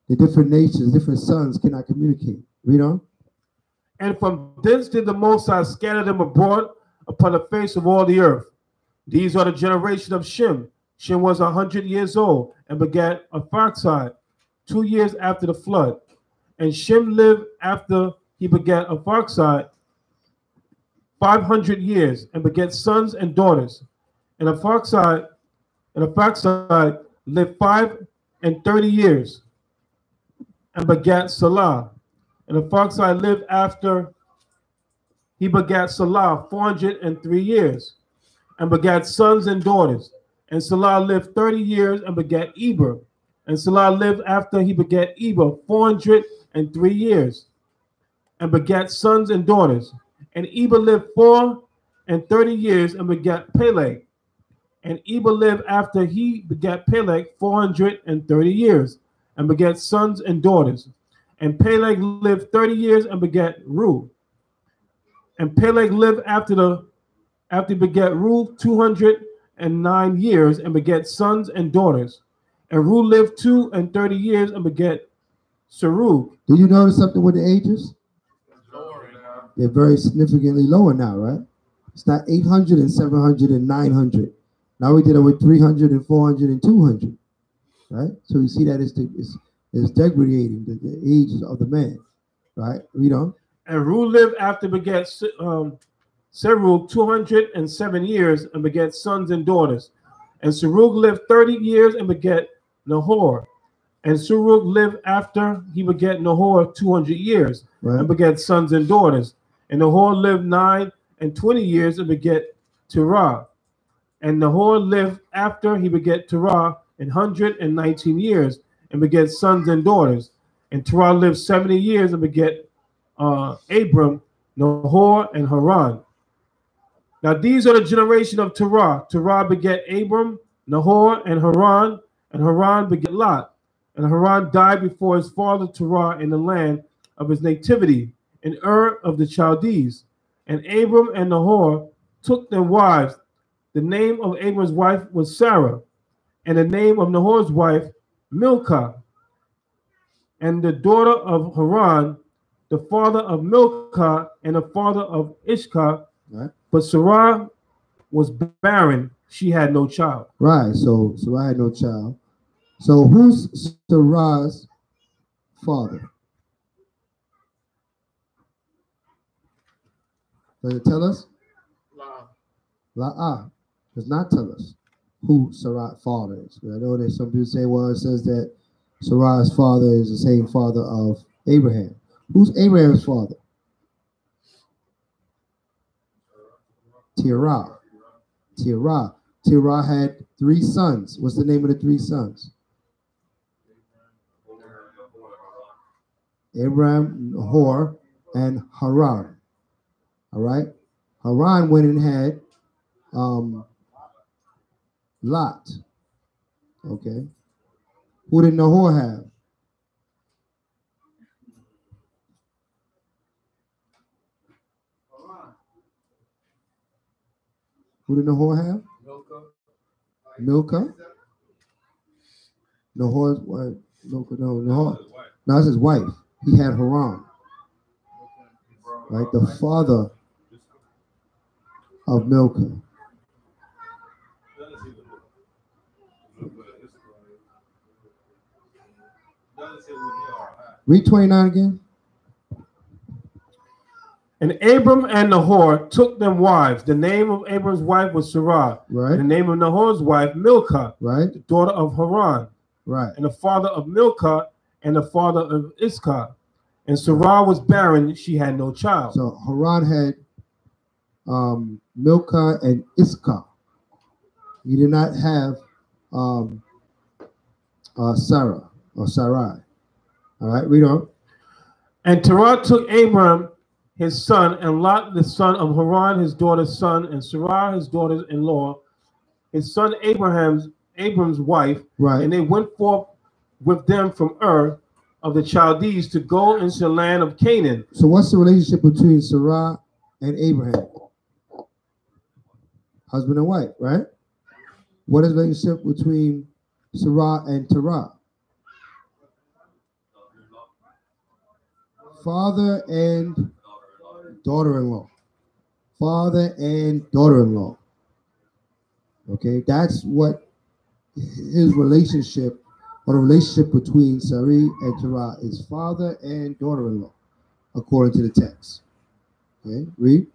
The different nations, different sons cannot communicate. Read on. And from thence did the Most High scatter them abroad upon the face of all the earth. These are the generation of Shem. Shem was 100 years old and begat Arphaxad 2 years after the flood. And Shem lived after he begat Arphaxad 500 years and begat sons and daughters. And Arphaxad lived 35 years and begat Salah. And Arphaxad lived after he begat Salah 403 years and begat sons and daughters. And Salah lived 30 years and begat Eber. And Salah lived after he begat Eber 403 years and begat sons and daughters. And Eber lived 430 years and begat Peleg. And Eber lived after he begat Peleg 430 years and begat sons and daughters. And Peleg lived 30 years and begat Reu. And Peleg lived after he begat Reu 209 years and begat sons and daughters. And Reu lived 230 years and begat Serug. Do you notice something with the ages? Lowering. They're very significantly lower now, right? It's not 800 and 700 and 900. Now we did it with 300 and 400 and 200, right? So you see that it's degrading the age of the man, right? Read on. And Reu lived after begat Serug 207 years and begat sons and daughters. And Serug lived 30 years and begat Nahor. And Serug lived after he begat Nahor 200 years and begat sons and daughters. And Nahor lived 29 years and begat Terah. And Nahor lived after he begat Terah 119 years and begat sons and daughters. And Terah lived 70 years and begat Abram, Nahor, and Haran. Now these are the generation of Terah. Terah begat Abram, Nahor, and Haran begat Lot. And Haran died before his father Terah in the land of his nativity, in Ur of the Chaldees. And Abram and Nahor took them wives. The name of Abram's wife was Sarah, and the name of Nahor's wife Milcah. And the daughter of Haran, the father of Milcah and the father of Ishkah. Right. But Sarah was barren; she had no child. Right. So Sarah had no child. So who's Sarah's father? Does it tell us? La'ah does not tell us who Sarah's father is. I know that some people say, well, it says that Sarah's father is the same father of Abraham. Who's Abraham's father? Terah. Terah had 3 sons. What's the name of the 3 sons? Abraham, Nahor, and Haran. All right. Haran went and had Lot. Okay. Who did Nahor have? Who did Nahor have? Milcah. Nahor's wife. Nahor. No, that's his wife. He had Haran. Right? The father of Milcah. Read 29 again. And Abram and Nahor took them wives. The name of Abram's wife was Sarah. Right. And the name of Nahor's wife, Milcah. Right. The daughter of Haran. Right. And the father of Milcah and the father of Ishkah. And Sarah was barren; she had no child. So Haran had Milcah and Ishkah. He did not have Sarah or Sarai. All right, read on. And Terah took Abram his son, and Lot the son of Haran his daughter's son, and Sarah his daughter-in-law, his son Abram's wife. Right. And they went forth with them from Ur of the Chaldees to go into the land of Canaan. So what's the relationship between Sarah and Abraham? Husband and wife, right? What is the relationship between Sarah and Terah? Father and daughter-in-law. Father and daughter-in-law. Okay, that's what his relationship, or the relationship between Sarai and Terah, is father and daughter-in-law, according to the text. Okay, read.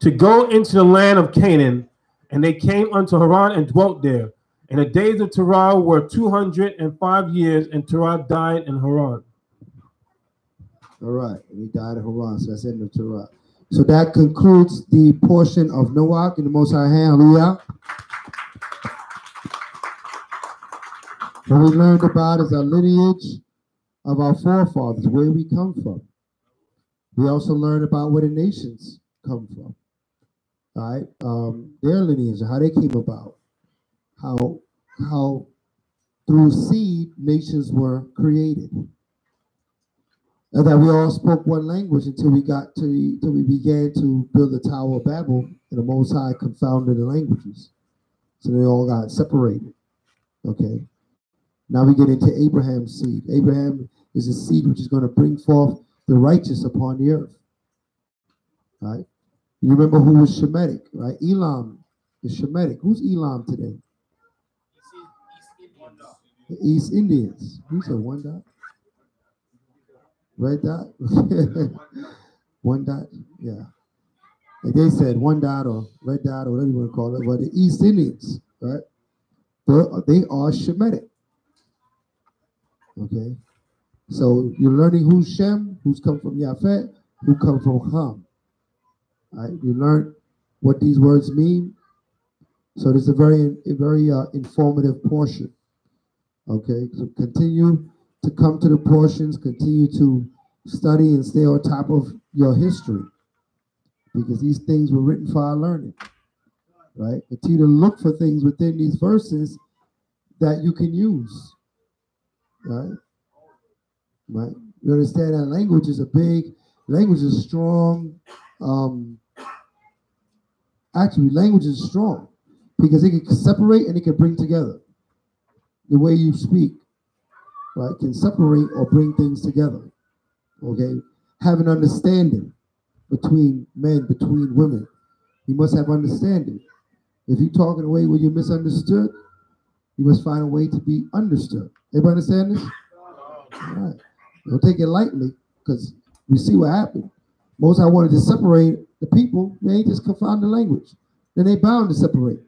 To go into the land of Canaan, and they came unto Haran and dwelt there. And the days of Terah were 205 years, and Terah died in Haran. All right, and he died in Haran, so that's the end of Terah. So that concludes the portion of Noah in the Most High hand. Hallelujah. What we learned about is our lineage of our forefathers, where we come from. We also learn about where the nations come from. All right, their lineage, how they came about, how through seed nations were created, and that we all spoke one language until we began to build the Tower of Babel, and the Most High confounded the languages, so they all got separated. Okay, now we get into Abraham's seed. Abraham is a seed which is going to bring forth the righteous upon the earth. Right? You remember who was Shemitic, right? Elam is Shemitic. Who's Elam today? The East Indians. Who said one dot? Red dot? One dot? Yeah. Like they said one dot or red dot or whatever you want to call it. But the East Indians, right? They are Shemitic. Okay? So you're learning who's Shem, who's come from Yafet, who come from Ham. Right? You learn what these words mean. So this is a very informative portion. Okay, so continue to come to the portions, continue to study and stay on top of your history, because these things were written for our learning. Right? Continue to look for things within these verses that you can use. Right? Right? You understand that language is strong. Actually, language is strong because it can separate and it can bring together. The way you speak, right, can separate or bring things together. Okay? Have an understanding between men, between women. You must have understanding. If you talk in a way where you're misunderstood, you must find a way to be understood. Everybody understand this? All right. Don't take it lightly, because we see what happened. Most I wanted to separate the people, they just confound the language. Then they bound to separate,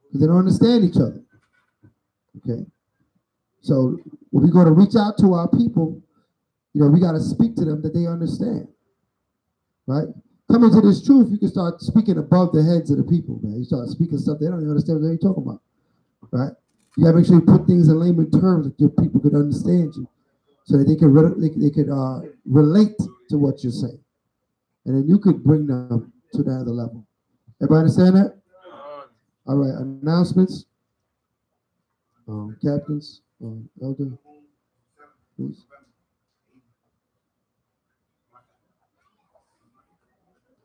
because they don't understand each other. Okay? So when we go to reach out to our people, we got to speak to them that they understand. Right? Coming to this truth, you can start speaking above the heads of the people, man. You start speaking stuff they don't even understand what you're talking about. Right? You got to make sure you put things in layman terms that your people could understand you, so that they could relate to what you're saying. And then you could bring them to the other level. Everybody understand that? All right, announcements. Captains, Elder, please.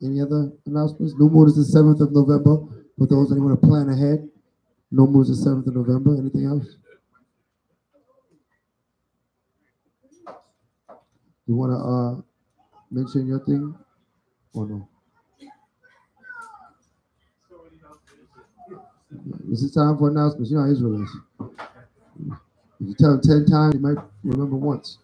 Any other announcements? No more is the 7th of November. For those that want to plan ahead, no more is the 7th of November. Anything else? You want to mention your thing or no? This is time for announcements. You know how Israel is. If you tell them 10 times, you might remember once.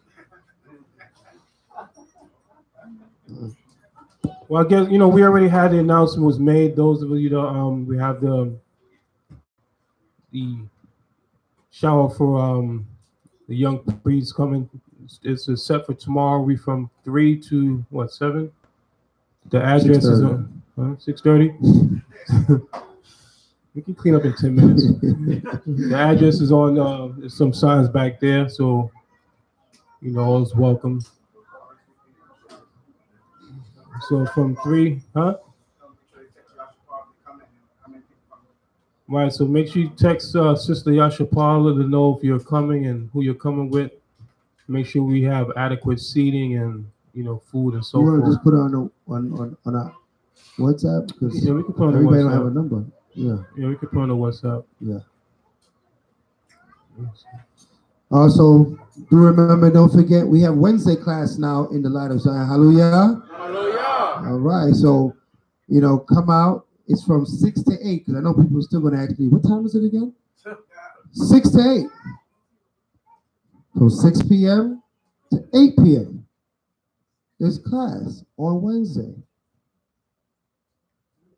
Well, I guess, we already had the announcement was made. Those of you that we have the shower for the young priests coming. It's set for tomorrow. We from 3 to 7? The address 6:30. Is on 6:30. We can clean up in 10 minutes. The address is on. There's some signs back there, so all's welcome. So from 3, Right. So make sure you text Sister Yasha Paula to know if you're coming and who you're coming with. Make sure we have adequate seating and food and so forth. You want to just put it on our WhatsApp, because we can put on everybody WhatsApp. Don't have a number. Yeah, we can put on the WhatsApp. Yeah. Also, do remember, don't forget, we have Wednesday class now in the light of Zion. Hallelujah. Hallelujah. All right, so come out. It's from 6 to 8, because I know people are still going to ask me, what time is it again? 6 to 8. From 6 p.m. to 8 p.m. There's class on Wednesday.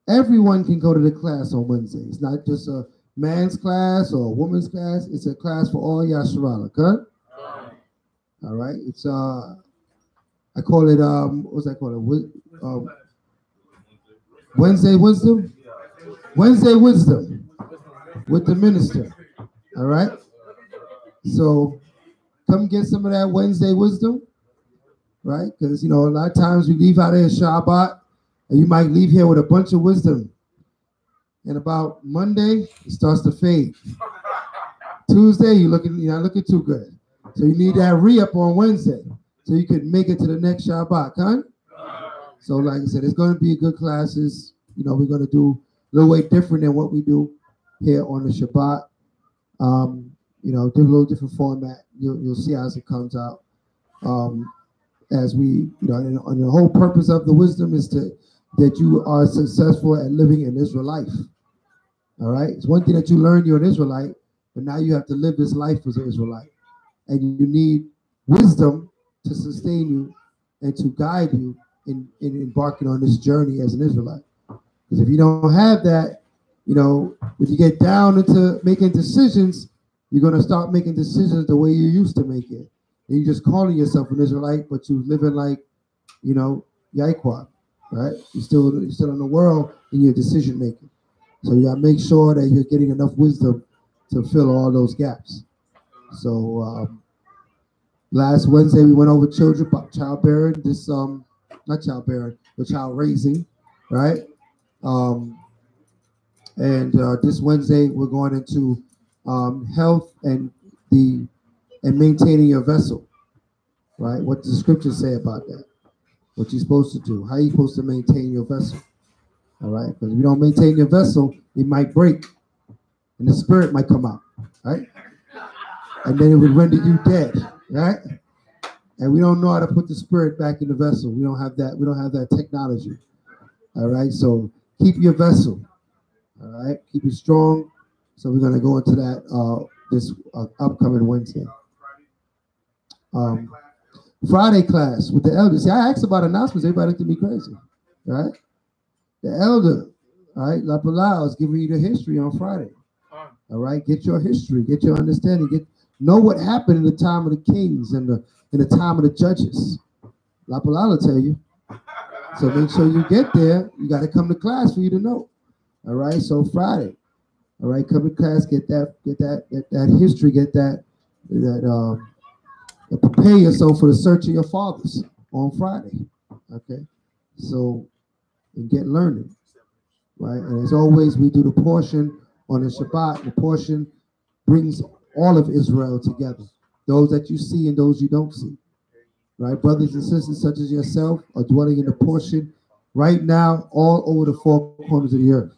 Everyone can go to the class on Wednesday. It's not just a man's class or a woman's class. It's a class for all Yasharala, okay? All right. It's I call it what's that called? Wednesday Wisdom? Wednesday Wisdom with the minister. All right. So come get some of that Wednesday Wisdom. right? Because, you know, a lot of times we leave out here Shabbat, and you might leave here with a bunch of wisdom. And about Monday, it starts to fade. Tuesday, you're not looking too good. So you need that re-up on Wednesday so you can make it to the next Shabbat, huh? So like I said, it's going to be good classes. You know, we're going to do a little way different than what we do here on the Shabbat. You know, do a little different format. You'll see as it comes out. As we, you know, and the whole purpose of the wisdom is that you are successful at living in Israel life. All right? It's one thing that you learn you're an Israelite, but now you have to live this life as an Israelite. And you need wisdom to sustain you and to guide you in embarking on this journey as an Israelite. Because if you don't have that, you know, when you get down into making decisions, you're going to start making decisions the way you used to make it. And you're just calling yourself an Israelite, but you're living like, you know, Yaiqua, right? You're still in the world in your decision making. So you got to make sure that you're getting enough wisdom to fill all those gaps. So last Wednesday we went over childbearing. Not childbearing, but child raising, right? And this Wednesday we're going into health and maintaining your vessel, right? What does the scriptures say about that? What you're supposed to do? How are you supposed to maintain your vessel? All right, because if you don't maintain your vessel, it might break, and the spirit might come out, right? And then it would render you dead, right? And we don't know how to put the spirit back in the vessel. We don't have that. We don't have that technology. All right, so keep your vessel. All right, keep it strong. So we're going to go into that this upcoming Wednesday. Friday class with the elders. See, I asked about announcements. Everybody looked at me crazy, right? The elder, all right, La Palau is giving you the history on Friday. All right, get your history, get your understanding, know what happened in the time of the kings and in the time of the judges. La Palau will tell you. So make sure you get there. You got to come to class for you to know. All right, so Friday, all right, come to class, get that history, prepare yourself for the search of your fathers on Friday. Okay, so and get learning, right? And as always, we do the portion on the Shabbat. The portion brings all of Israel together, those that you see and those you don't see, right? Brothers and sisters such as yourself are dwelling in the portion right now all over the four corners of the earth.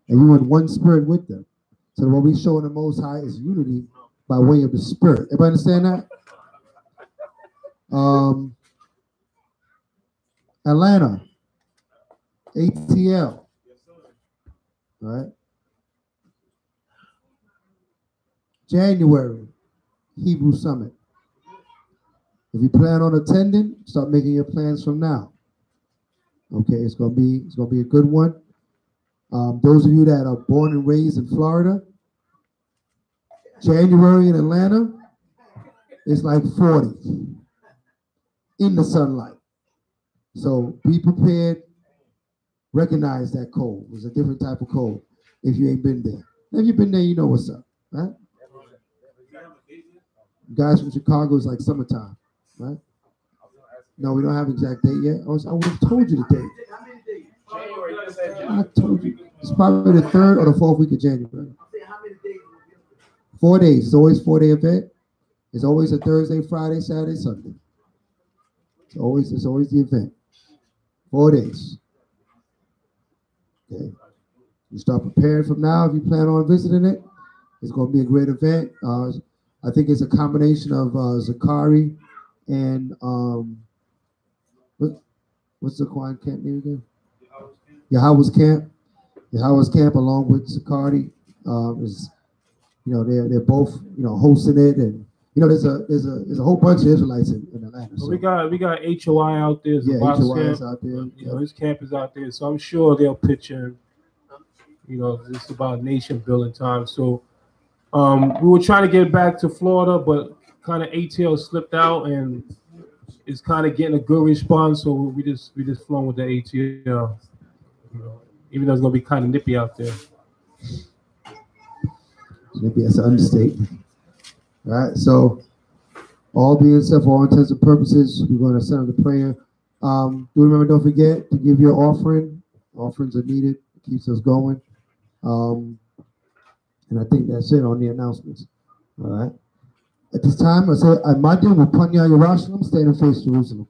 And you in one spirit with them. So what we show in the Most High is unity by way of the Spirit. Everybody understand that? Atlanta, ATL, right? January, Hebrew Summit. If you plan on attending, start making your plans from now. Okay, it's gonna be a good one. Those of you that are born and raised in Florida, January in Atlanta is like 40 in the sunlight. So be prepared. Recognize that cold. It's a different type of cold if you ain't been there. If you've been there, you know what's up, right? Guys from Chicago is like summertime, right? No, we don't have an exact date yet. I would have told you the date. I told you. It's probably the 3rd or the 4th week of January. 4 days. It's always 4-day event. It's always a Thursday, Friday, Saturday, Sunday. It's always the event. 4 days. Okay. You start preparing from now if you plan on visiting it. It's going to be a great event. I think it's a combination of Zakari and what's the Quine camp name again? Yahweh's camp. Yahweh's camp along with Zakari they're both hosting it, and there's a whole bunch of Israelites in Atlanta. So. We got HOI out there. HOI is out there. His camp is out there, so I'm sure they'll pitch in. It's about nation building time. So we were trying to get back to Florida, but kind of ATL slipped out, and it's kind of getting a good response. So we just flown with the ATL. Even though it's gonna be kind of nippy out there. Maybe that's an understatement. All right, so All being said, for all intents and purposes, we're going to send up the prayer. Do remember, don't forget to give your offering. Offerings are needed. It keeps us going. And I think that's it on the announcements. All right. At this time, I say, Amadim Upanya Yerushalayim, stand and face Jerusalem.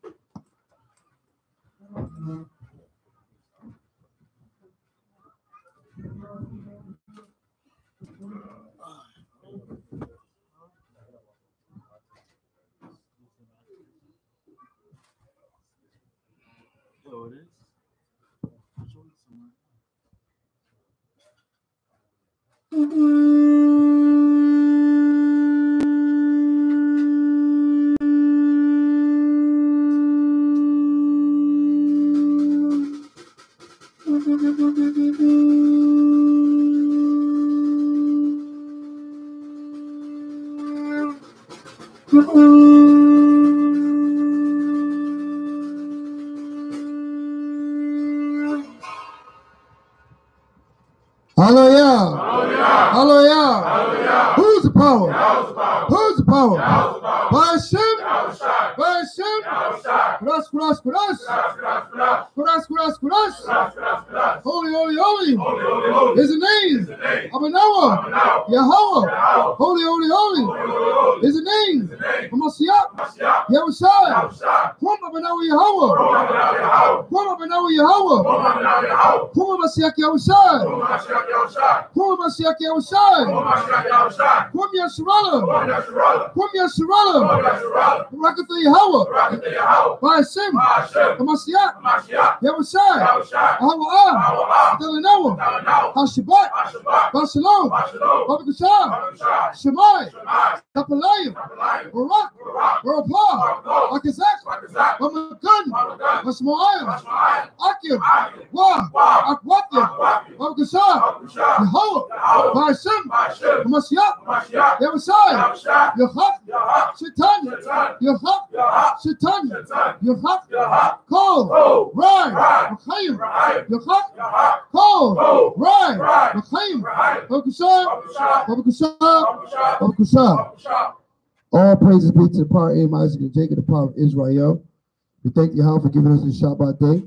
Hallelujah. Hallelujah. Hallelujah. Who's the power? Who's the power? By Hashem. By Hashem. Kuras, kuras, kuras. Kuras, kuras, kuras. Holy, holy, holy. Is the name. Abanawa. Yahweh. Holy, holy, holy. Is the name. Hamashiach. Yahushai. Kum Abanawa Yahweh. Kum Abanawa Yahweh. Kum Hamashiach Yahushai. Kum Hamashiach Yahushai. Kum Yasharallah. Kum Yasharallah. Barakatah Yahweh. By Hashem. Hamashiach. Yahushai. Ahawa'ah. Delanoah. HaShabbat. Bashalom. Babakashah. Shemai. Kapalayim. Barak. Barapah. Akazak. Bamagun. Basmoayim. Akim. Wah. Akwatim. Babakashah. Yahweh. By Hashem. Hamashiach. Yahushai. Yachak. Shaitan. Yachak. Shaitan. Yachak. Kol. Rai. Machayim. Yachak. Kol. Rai. Machayim. Babakashah. Babakashah. Babakashah. All praises be to the power of Abraham, Isaac, and Jacob, the power of Israel. We thank Yahweh for giving us this Shabbat day.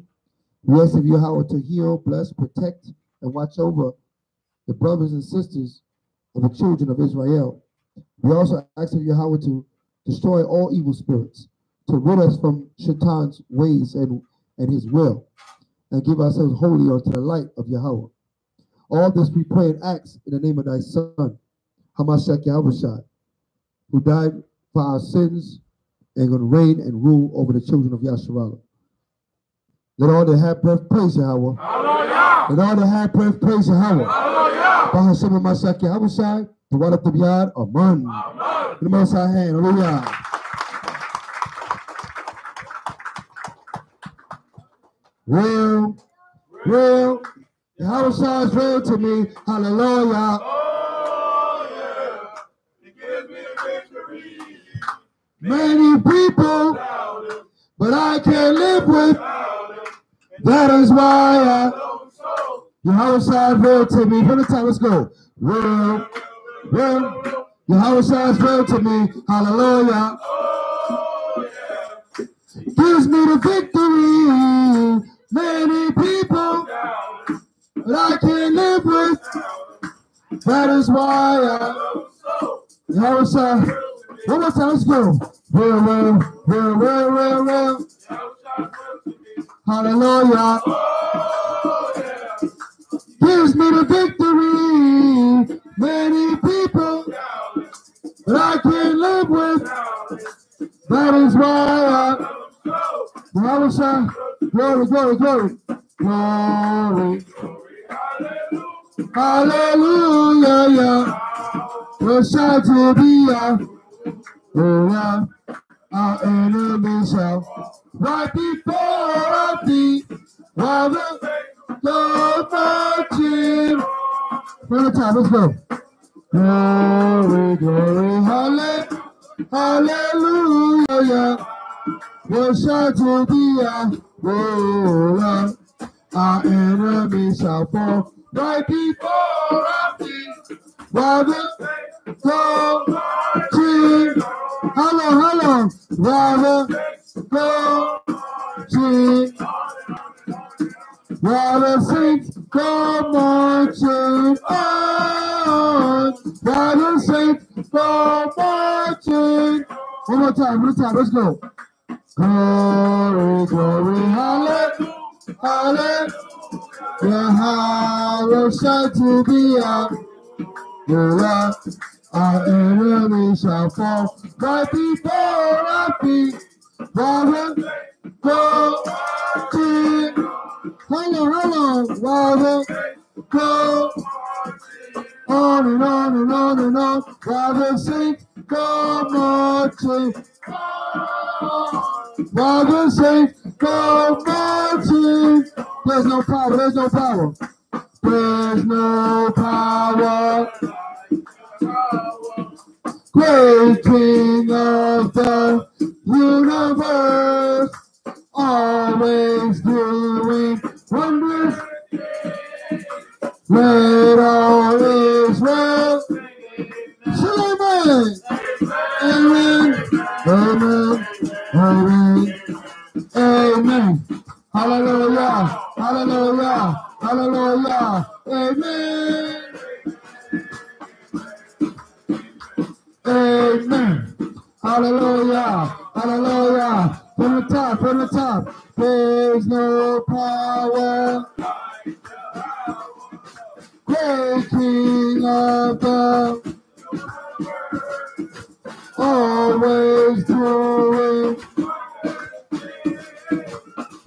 We ask of Yahweh to heal, bless, protect, and watch over the brothers and sisters of the children of Israel. We also ask of Yahweh to destroy all evil spirits, to rid us from Shaitan's ways and his will, and give ourselves wholly unto the light of Yahweh. All this we pray and ask in the name of thy Son, Hamashiach Yahushua, who died for our sins and going to reign and rule over the children of Yasharallah. Let all that have breath praise Yahweh. Hallelujah. Let all that have breath praise Yahweh. Hallelujah. By Hashem Hamashiach Yahushua, the water of the Biyad, Amen. Amen. In the Most High hand, hallelujah. Real, Yahushua is real to me, hallelujah. Many people, but I can't live with. That is why Yahushua is real to me. For the time, let's go. Real. Yahushua is real to me. Hallelujah. Gives me the victory. Many people, but I can't live with. That is why Yahushua. One more time, let's go. Real. Hallelujah. Gives me the victory. Many people that I can't live with. That is why Yahushua. Glory. Hallelujah. We'll shout to be oh, our enemies shall right before our feet while the Lord marching. From the top, let's go. Glory, hallelujah. We'll shout to the Lord. Our enemies shall fall right before our feet while the Lord marching. Hello. While the saints go marching on. While the saints go marching. One more time. Let's go. Glory, hallelujah, hallelujah, hallelujah to be our our enemies shall fall right before our feet. While we go hello, while we go on and on and on and on, while the saints go marching. While the saints go marching. There's no power. There's no power. Great King of the universe, always doing wonders. Let all Israel Shalamah. Amen. Amen. Hallelujah. Hallelujah. Hallelujah. Amen. Amen. Hallelujah. Hallelujah. From the top. There's no power. Great King of the always doing.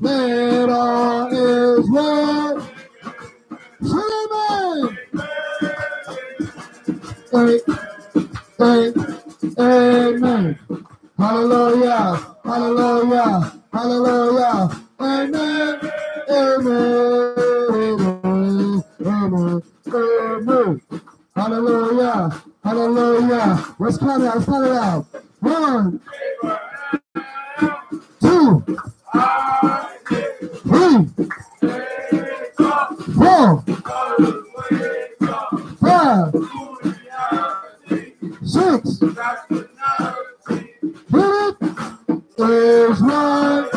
Let all Israel Shalamah. Amen. Hallelujah. Hallelujah. Hallelujah. Amen. Amen. Amen. Amen. Hallelujah. Hallelujah. Let's count it out. 1, 2, 3, 4, 5, 6. It is right.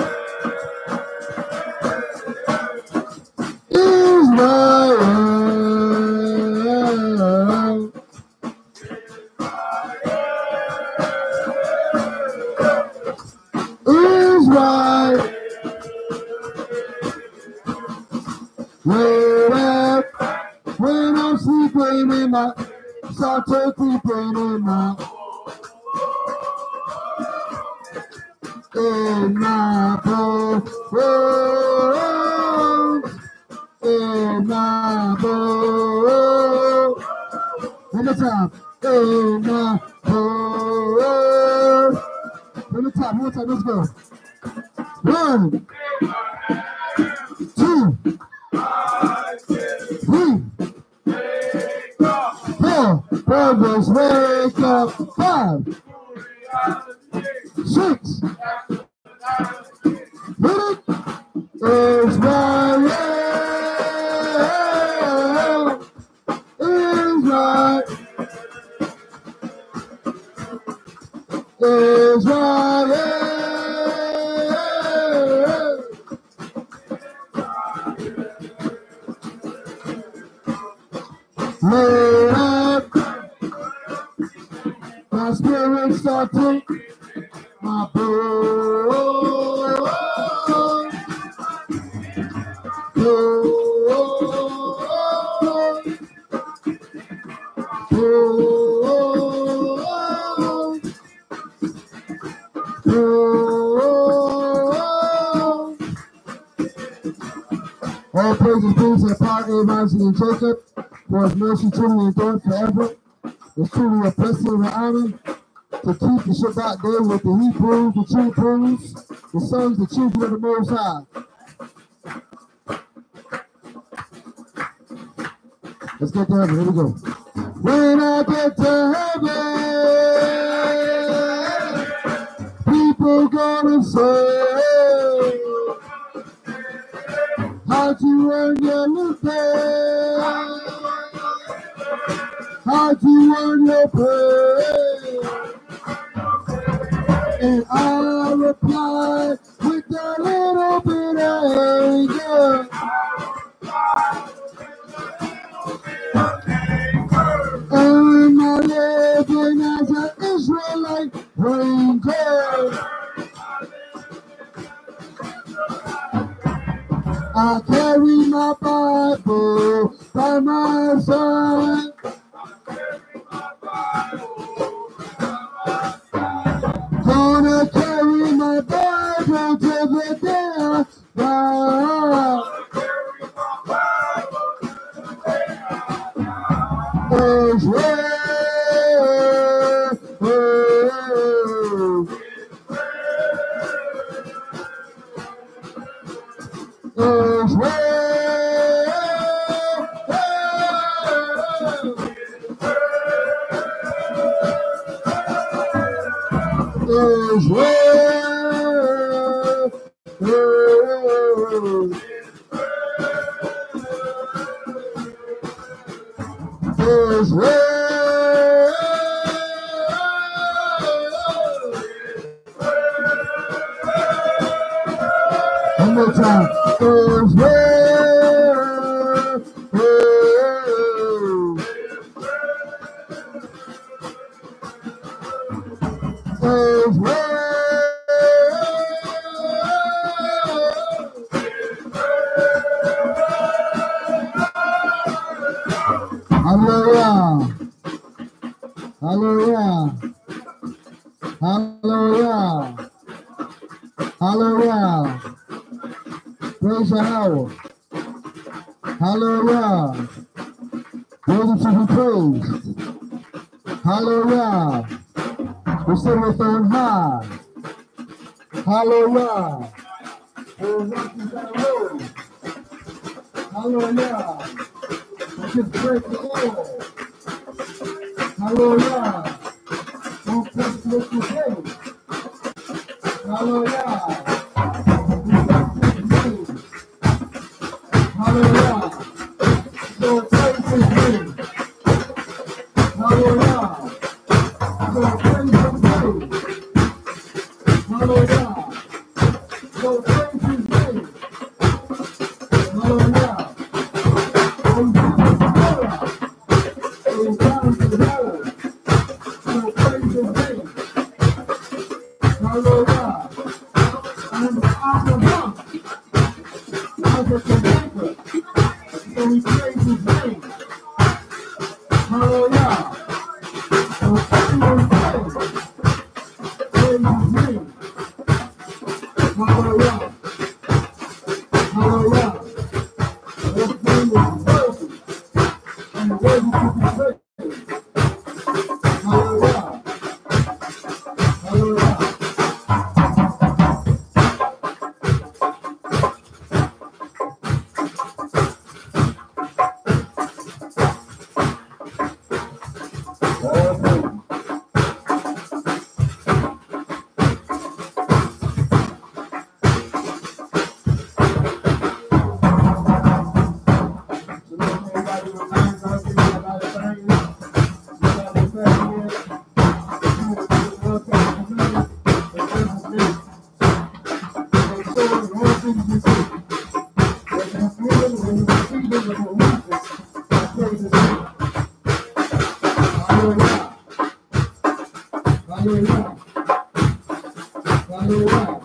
When I'm sleeping in my Santa creeping in my bones, in my bones. One more time, in my bones. One more time, let's go. 1, 2, 3, 4. Brothers, wake up. 5, 6. Israel, Israel, Israel. My spirit start to my bones. All praises be to the power of Isaac and Jacob, for his mercy truly endureth forever. It's truly a blessing and an honor to keep the Shabbat day with the Hebrews, the true Hebrews, the sons, the children of the Most High. Let's get to heaven. Here we go. When I get to heaven, people gonna say, how'd you earn your living? How'd you earn your pay? And I reply with a little bit of anger. And I living as an Israelite ranger. I carry my Bible by my side. Gonna carry my Bible to the day I die. Israel. One more time. Hallelujah. Hallelujah. Hallelujah. Hallelujah. Praise Yahweh. Hallelujah. Worthy to be praised. Hallelujah. We sit with on high. Hallelujah. Hallelujah. We just praise the Lord. Hallelujah. Don't just look your face. Hallelujah. Hallelujah. So praise his name. Hallelujah. So praise his name. Hallelujah. So praise his name. Hallelujah. So down to the Lord. So praise his name. Hallelujah. And out of him, out of the maker. So we praise his name. Hallelujah. So everyone praise his name. Hallelujah. Hallelujah. His name is worthy and worthy to be praised. Hallelujah. Hallelujah. Hallelujah. Hallelujah.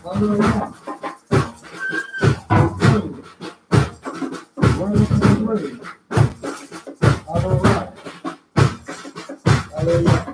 Hallelujah. Worthy to be praised. Hallelujah. Hallelujah.